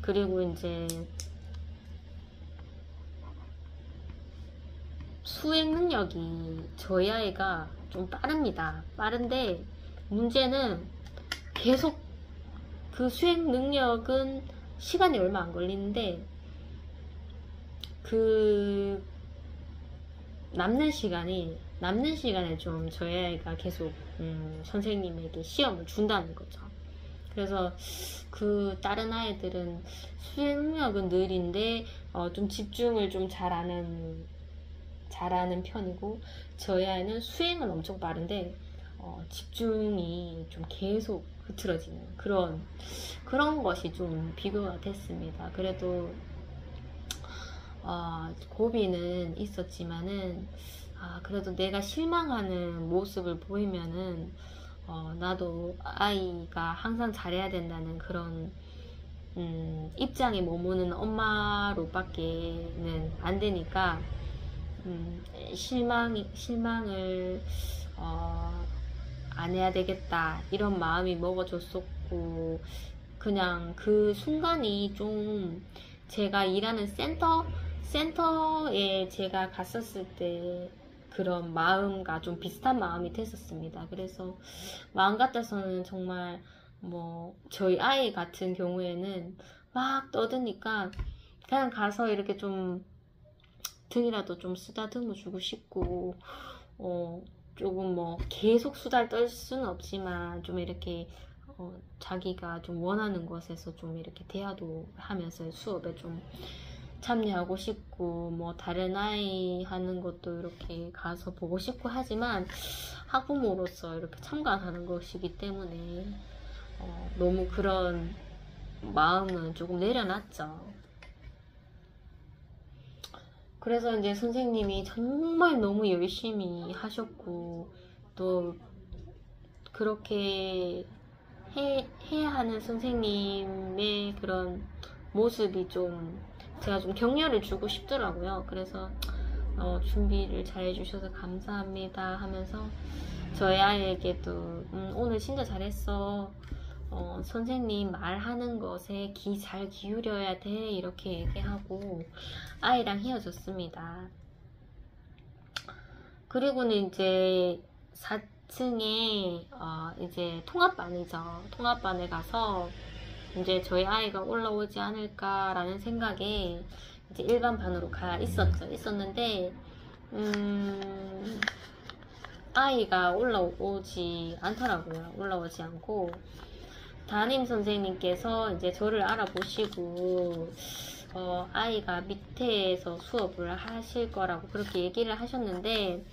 그리고 이제 수행 능력이 저희 아이가 좀 빠릅니다. 빠른데 문제는 계속 그 수행 능력은 시간이 얼마 안 걸리는데 그 남는 시간에 좀 저희 아이가 계속 선생님에게 시험을 준다는 거죠. 그래서 그 다른 아이들은 수행 능력은 느린데 좀 집중을 좀 잘하는 편이고, 저희 아이는 수행은 엄청 빠른데 집중이 좀 계속 흐트러지는 그런 것이 좀 비교가 됐습니다. 그래도 고비는 있었지만은 그래도 내가 실망하는 모습을 보이면은 나도 아이가 항상 잘해야 된다는 그런 입장에 머무는 엄마로밖에는 안 되니까 실망을 안 해야 되겠다, 이런 마음이 먹어졌었고, 그냥 그 순간이 좀 제가 일하는 센터에 제가 갔었을 때 그런 마음과 좀 비슷한 마음이 됐었습니다. 그래서 마음 같아서는 정말 뭐 저희 아이 같은 경우에는 막 떠드니까 그냥 가서 이렇게 좀 등이라도 좀 쓰다듬어 주고 싶고, 조금 뭐 계속 수다를 떨 수는 없지만 좀 이렇게 자기가 좀 원하는 것에서 좀 이렇게 대화도 하면서 수업에 좀 참여하고 싶고, 뭐 다른 아이 하는 것도 이렇게 가서 보고 싶고 하지만 학부모로서 이렇게 참관하는 것이기 때문에 너무 그런 마음은 조금 내려놨죠. 그래서 이제 선생님이 정말 너무 열심히 하셨고, 또 그렇게 해야 하는 선생님의 그런 모습이 좀 제가 좀 격려를 주고 싶더라고요. 그래서 준비를 잘 해주셔서 감사합니다 하면서 저희 아이에게도 오늘 진짜 잘했어, 선생님 말하는 것에 귀 잘 기울여야 돼, 이렇게 얘기하고 아이랑 헤어졌습니다. 그리고는 이제 4층에 이제 통합반이죠. 통합반에 가서 이제 저희 아이가 올라오지 않을까라는 생각에 이제 일반 반으로 있었는데 아이가 올라오지 않더라고요. 올라오지 않고 담임 선생님께서 이제 저를 알아보시고 아이가 밑에서 수업을 하실 거라고 그렇게 얘기를 하셨는데,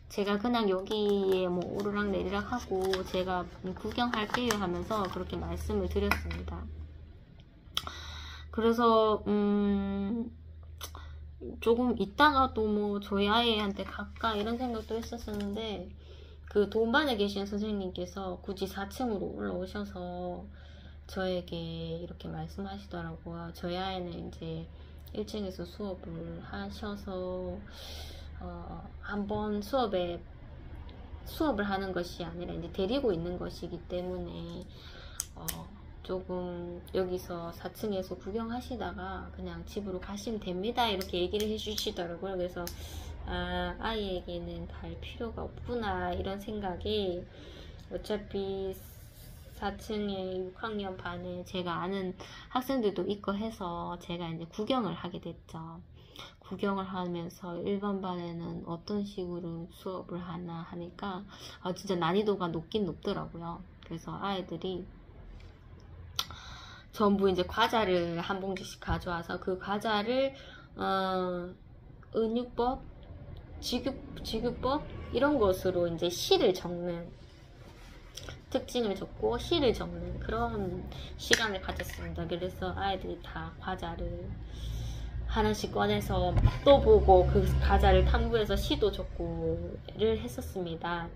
제가 그냥 여기에 뭐 오르락 내리락 하고 제가 구경할게요 하면서 그렇게 말씀을 드렸습니다. 그래서 조금 있다가도 뭐 저희 아이한테 갈까 이런 생각도 했었었는데, 그 동반에 계신 선생님께서 굳이 4층으로 올라오셔서 저에게 이렇게 말씀하시더라고요. 저희 아이는 이제 1층에서 수업을 하셔서 한번 수업을 하는 것이 아니라 이제 데리고 있는 것이기 때문에 조금 여기서 4층에서 구경하시다가 그냥 집으로 가시면 됩니다 이렇게 얘기를 해주시더라고요. 그래서 아이에게는 갈 필요가 없구나 이런 생각이, 어차피 4층에 6학년 반에 제가 아는 학생들도 있고 해서 제가 이제 구경을 하게 됐죠. 구경을 하면서 1번 반에는 어떤 식으로 수업을 하나 하니까 진짜 난이도가 높긴 높더라고요. 그래서 아이들이 전부 이제 과자를 한 봉지씩 가져와서 그 과자를 은유법, 지규법 이런 것으로 이제 시를 적는, 특징을 적고 시를 적는 그런 시간을 가졌습니다. 그래서 아이들이 다 과자를 하나씩 꺼내서 또 보고 그 과자를 탐구해서 시도 적고를 했었습니다.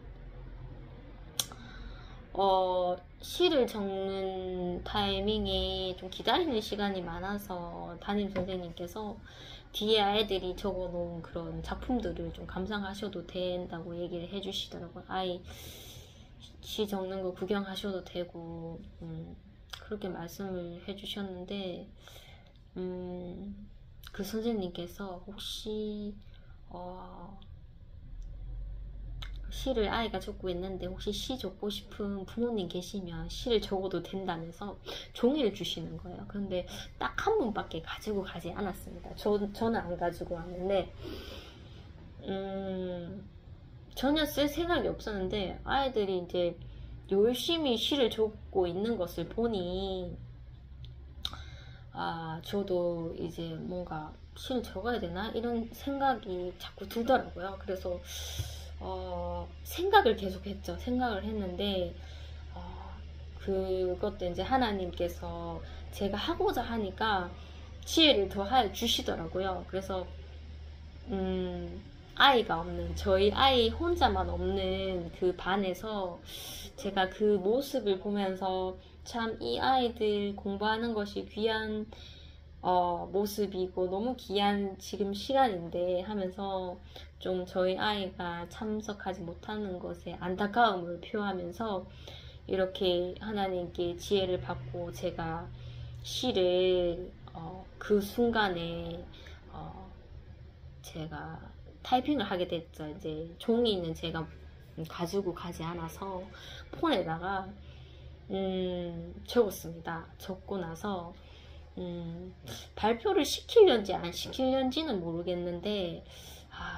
시를 적는 타이밍에 좀 기다리는 시간이 많아서 담임 선생님께서 뒤에 아이들이 적어놓은 그런 작품들을 좀 감상하셔도 된다고 얘기를 해주시더라고요. 아이 시 적는 거 구경하셔도 되고 그렇게 말씀을 해주셨는데, 그 선생님께서 혹시 시를 아이가 적고 있는데 혹시 시 적고 싶은 부모님 계시면 시를 적어도 된다면서 종이를 주시는 거예요. 근데 딱 한 번밖에 가지고 가지 않았습니다. 저는 안 가지고 왔는데 전혀 쓸 생각이 없었는데 아이들이 이제 열심히 시를 적고 있는 것을 보니 저도 이제 뭔가 시를 적어야 되나 이런 생각이 자꾸 들더라고요. 그래서 생각을 계속 했죠. 생각을 했는데 그것도 이제 하나님께서 제가 하고자 하니까 지혜를 더하여 주시더라고요. 그래서 아이가 없는, 저희 아이 혼자만 없는 그 반에서 제가 그 모습을 보면서 참 이 아이들 공부하는 것이 귀한 모습이고 너무 귀한 지금 시간인데 하면서 좀 저희 아이가 참석하지 못하는 것에 안타까움을 표하면서 이렇게 하나님께 지혜를 받고 제가 시를 그 순간에 제가 타이핑을 하게 됐죠. 이제 종이는 제가 가지고 가지 않아서 폰에다가 적었습니다. 적고 나서 발표를 시키려는지 안 시키려는지는 모르겠는데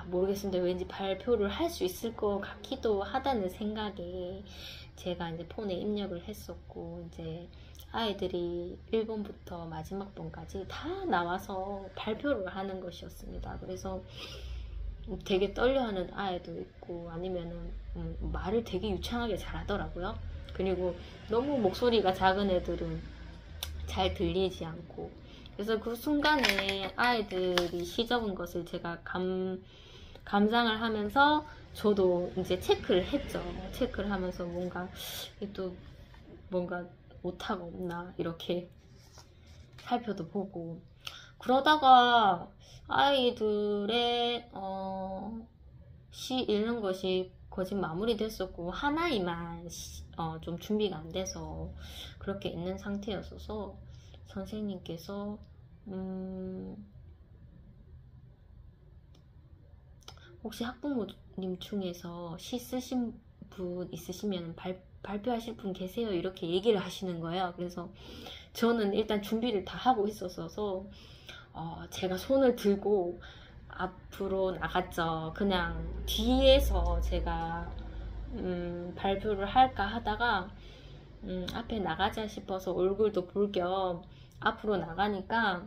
모르겠습니다. 왠지 발표를 할 수 있을 것 같기도 하다는 생각에 제가 이제 폰에 입력을 했었고, 이제 아이들이 1번부터 마지막 번까지 다 나와서 발표를 하는 것이었습니다. 그래서 되게 떨려하는 아이도 있고 아니면은 말을 되게 유창하게 잘하더라고요. 그리고 너무 목소리가 작은 애들은 잘 들리지 않고, 그래서 그 순간에 아이들이 시 적은 것을 제가 감상을 하면서 저도 이제 체크를 했죠. 체크를 하면서 뭔가 오타가 없나 이렇게 살펴도 보고, 그러다가 아이들의 시 읽는 것이 거의 마무리됐었고 하나이만 좀 준비가 안 돼서 그렇게 있는 상태였어서 선생님께서 혹시 학부모님 중에서 시 쓰신 분 있으시면 발표하실 분 계세요? 이렇게 얘기를 하시는 거예요. 그래서 저는 일단 준비를 다 하고 있었어서 제가 손을 들고 앞으로 나갔죠. 그냥 뒤에서 제가 발표를 할까 하다가 앞에 나가자 싶어서 얼굴도 볼 겸 앞으로 나가니까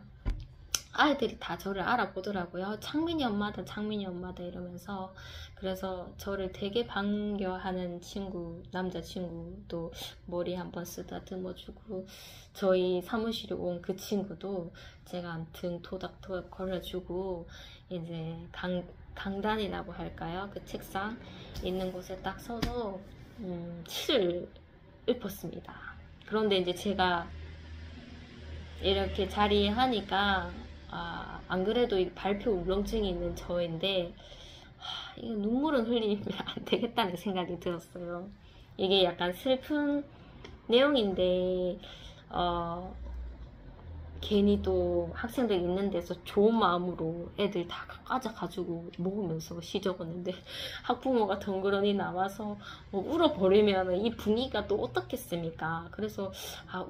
아이들이 다 저를 알아보더라고요. 창민이 엄마다, 창민이 엄마다 이러면서. 그래서 저를 되게 반겨하는 친구, 남자친구도 머리 한번 쓰다듬어주고, 저희 사무실에 온 그 친구도 제가 등 토닥토닥 걸어주고, 이제 강단이라고 할까요? 그 책상 있는 곳에 딱 서서 시를 읊었습니다. 그런데 이제 제가 이렇게 자리에 하니까 안 그래도 발표 울렁증이 있는 저인데 이거 눈물은 흘리면 안 되겠다는 생각이 들었어요. 이게 약간 슬픈 내용인데 괜히 또 학생들 있는 데서 좋은 마음으로 애들 다 가져가지고 먹으면서 시 적었는데 학부모가 덩그러니 나와서 울어버리면 이 분위기가 또 어떻겠습니까? 그래서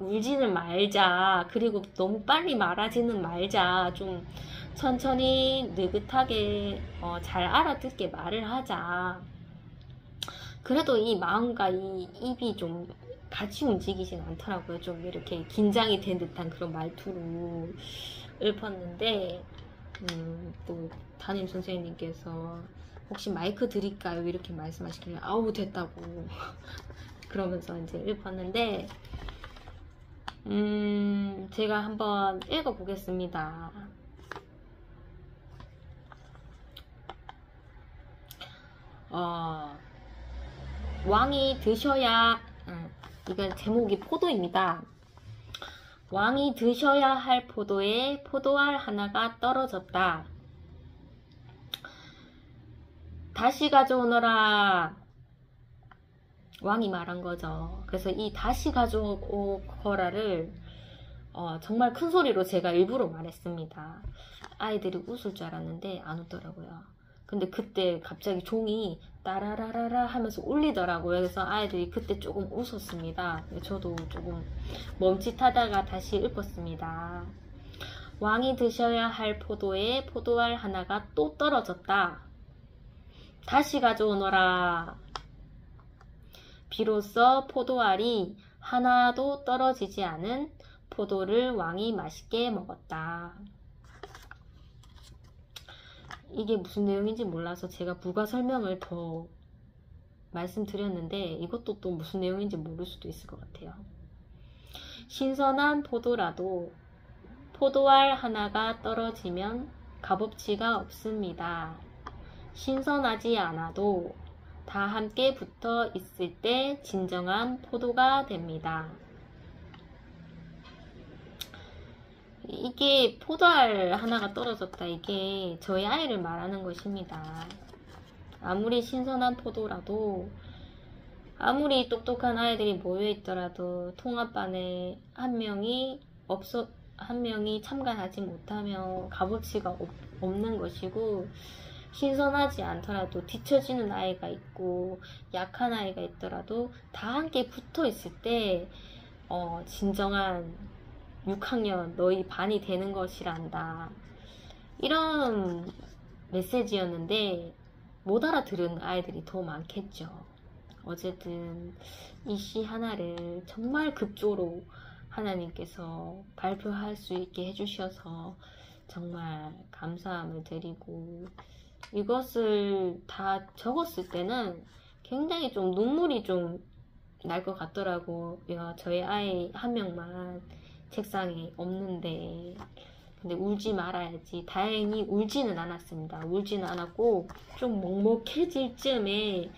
울지는 말자, 그리고 너무 빨리 말하지는 말자, 좀 천천히 느긋하게 잘 알아듣게 말을 하자. 그래도 이 마음과 이 입이 좀 같이 움직이진 않더라고요. 좀 이렇게 긴장이 된 듯한 그런 말투로 읊었는데 또 담임 선생님께서 혹시 마이크 드릴까요? 이렇게 말씀하시길래 아우 됐다고 그러면서 이제 읊었는데 제가 한번 읽어보겠습니다. 왕이 드셔야 이건 제목이 포도입니다. 왕이 드셔야 할 포도에 포도알 하나가 떨어졌다. 다시 가져오너라. 왕이 말한 거죠. 그래서 이 다시 가져오거라를 정말 큰 소리로 제가 일부러 말했습니다. 아이들이 웃을 줄 알았는데 안 웃더라고요. 근데 그때 갑자기 종이 따라라라라 하면서 울리더라고요. 그래서 아이들이 그때 조금 웃었습니다. 저도 조금 멈칫하다가 다시 읊었습니다. 왕이 드셔야 할 포도에 포도알 하나가 또 떨어졌다. 다시 가져오너라. 비로소 포도알이 하나도 떨어지지 않은 포도를 왕이 맛있게 먹었다. 이게 무슨 내용인지 몰라서 제가 부가 설명을 더 말씀드렸는데 이것도 또 무슨 내용인지 모를 수도 있을 것 같아요. 신선한 포도라도 포도알 하나가 떨어지면 값어치가 없습니다. 신선하지 않아도 다 함께 붙어 있을 때 진정한 포도가 됩니다. 이게 포도알 하나가 떨어졌다. 이게 저희 아이를 말하는 것입니다. 아무리 신선한 포도라도 아무리 똑똑한 아이들이 모여있더라도 통합반에 한 명이 참가하지 못하면 값어치가 없는 것이고 신선하지 않더라도 뒤처지는 아이가 있고 약한 아이가 있더라도 다 함께 붙어 있을 때 진정한 6학년 너희 반이 되는 것이란다. 이런 메시지였는데 못 알아들은 아이들이 더 많겠죠. 어쨌든 이 시 하나를 정말 급조로 하나님께서 발표할 수 있게 해주셔서 정말 감사함을 드리고 이것을 다 적었을 때는 굉장히 좀 눈물이 좀 날 것 같더라고요. 저희 아이 한 명만 책상에 없는데 근데 울지 말아야지. 다행히 울지는 않았습니다. 울지는 않았고 좀 먹먹해질 쯤에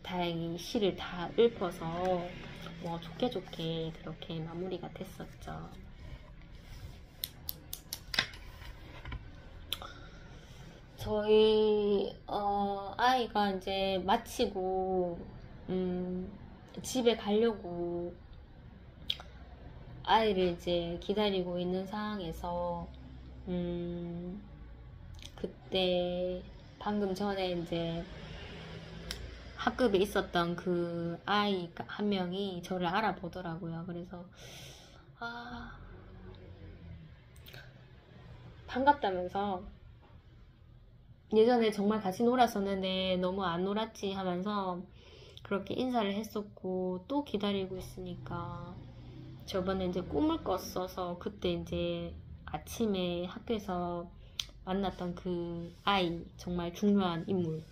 다행히 시를 다 읊어서 좋게 좋게 그렇게 마무리가 됐었죠. 저희 아이가 이제 마치고 집에 가려고 아이를 이제 기다리고 있는 상황에서 그때 방금 전에 이제 학급에 있었던 그 아이 한 명이 저를 알아보더라고요. 그래서 반갑다면서 예전에 정말 같이 놀았었는데 너무 안 놀았지 하면서 그렇게 인사를 했었고 또 기다리고 있으니까 저번에 이제 꿈을 꿨어서 그때 이제 아침에 학교에서 만났던 그 아이, 정말 중요한 인물,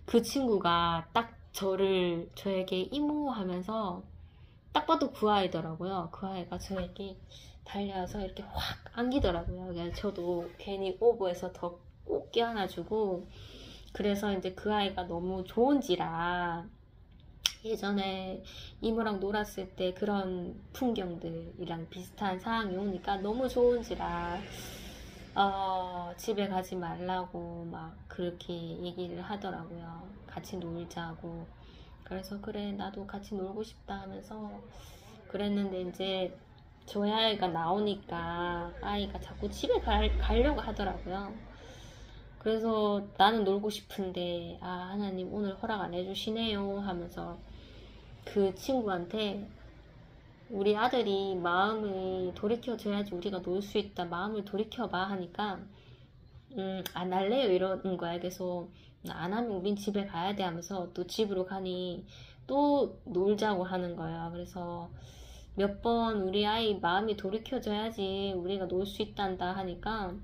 그 친구가 딱 저에게 이모 하면서 딱 봐도 그 아이더라고요. 그 아이가 저에게 달려와서 이렇게 확 안기더라고요. 그래서 저도 괜히 오버해서 더 꼭 껴안아주고, 그래서 이제 그 아이가 너무 좋은지라 예전에 이모랑 놀았을 때 그런 풍경들이랑 비슷한 상황이 오니까 너무 좋은지라 집에 가지 말라고 막 그렇게 얘기를 하더라고요. 같이 놀자고. 그래서 그래 나도 같이 놀고 싶다 하면서 그랬는데 이제 저희 아이가 나오니까 아이가 자꾸 집에 가려고 하더라고요. 그래서 나는 놀고 싶은데 하나님 오늘 허락 안 해주시네요 하면서 그 친구한테 우리 아들이 마음을 돌이켜줘야지 우리가 놀 수 있다, 마음을 돌이켜봐 하니까 안 할래요 이러는 거야. 그래서 안 하면 우린 집에 가야 돼 하면서 또 집으로 가니 또 놀자고 하는 거예요. 그래서 몇 번 우리 아이 마음이 돌이켜져야지 우리가 놀 수 있단다 하니까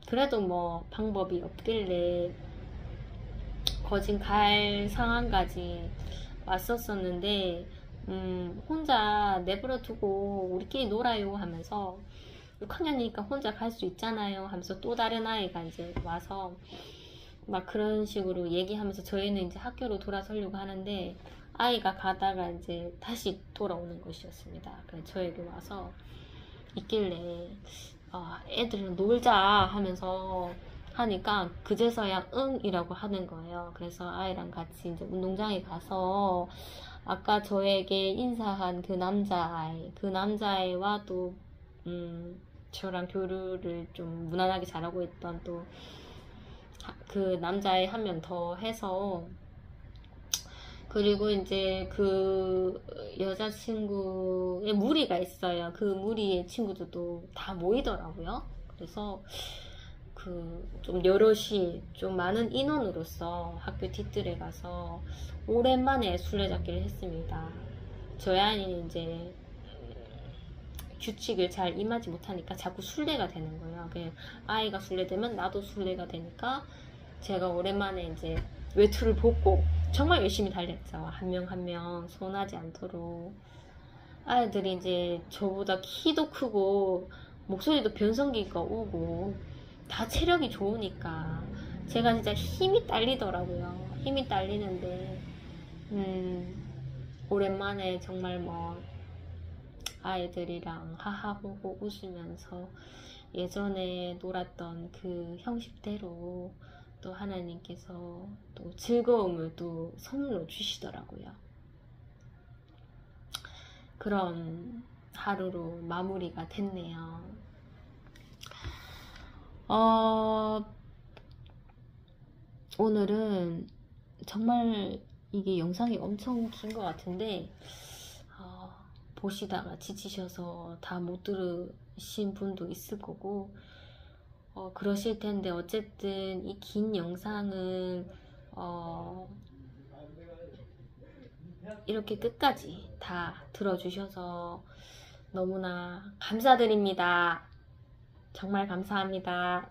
그래도 뭐 방법이 없길래 거진 갈 상황까지 왔었었는데 혼자 내버려 두고 우리끼리 놀아요 하면서 6학년이니까 혼자 갈 수 있잖아요 하면서 또 다른 아이가 이제 와서 막 그런 식으로 얘기하면서 저희는 이제 학교로 돌아서려고 하는데 아이가 가다가 이제 다시 돌아오는 것이었습니다. 그래서 저에게 와서 있길래 애들은 놀자 하면서 하니까 그제서야 응이라고 하는 거예요. 그래서 아이랑 같이 이제 운동장에 가서 아까 저에게 인사한 그 남자아이와 또 저랑 교류를 좀 무난하게 잘하고 있던 또 그 남자애 한 명 더 해서, 그리고 이제 그 여자친구의 무리가 있어요. 그 무리의 친구들도 다 모이더라고요. 그래서 좀 여럿이 좀 많은 인원으로서 학교 뒤뜰에 가서 오랜만에 술래잡기를 했습니다. 저희 아이는 이제 규칙을 잘 임하지 못하니까 자꾸 술래가 되는 거예요. 아이가 술래되면 나도 술래가 되니까 제가 오랜만에 이제 외투를 벗고 정말 열심히 달렸죠. 한 명 한 명 손하지 않도록. 아이들이 이제 저보다 키도 크고 목소리도 변성기가 오고 다 체력이 좋으니까 제가 진짜 힘이 딸리더라고요. 힘이 딸리는데 오랜만에 정말 뭐 아이들이랑 하하호호 웃으면서 예전에 놀았던 그 형식대로 또 하나님께서 또 즐거움을 또 선물로 주시더라고요. 그런 하루로 마무리가 됐네요. 오늘은 정말 이게 영상이 엄청 긴 것 같은데 보시다가 지치셔서 다 못 들으신 분도 있을 거고 그러실 텐데 어쨌든 이 긴 영상을 이렇게 끝까지 다 들어주셔서 너무나 감사드립니다. 정말 감사합니다.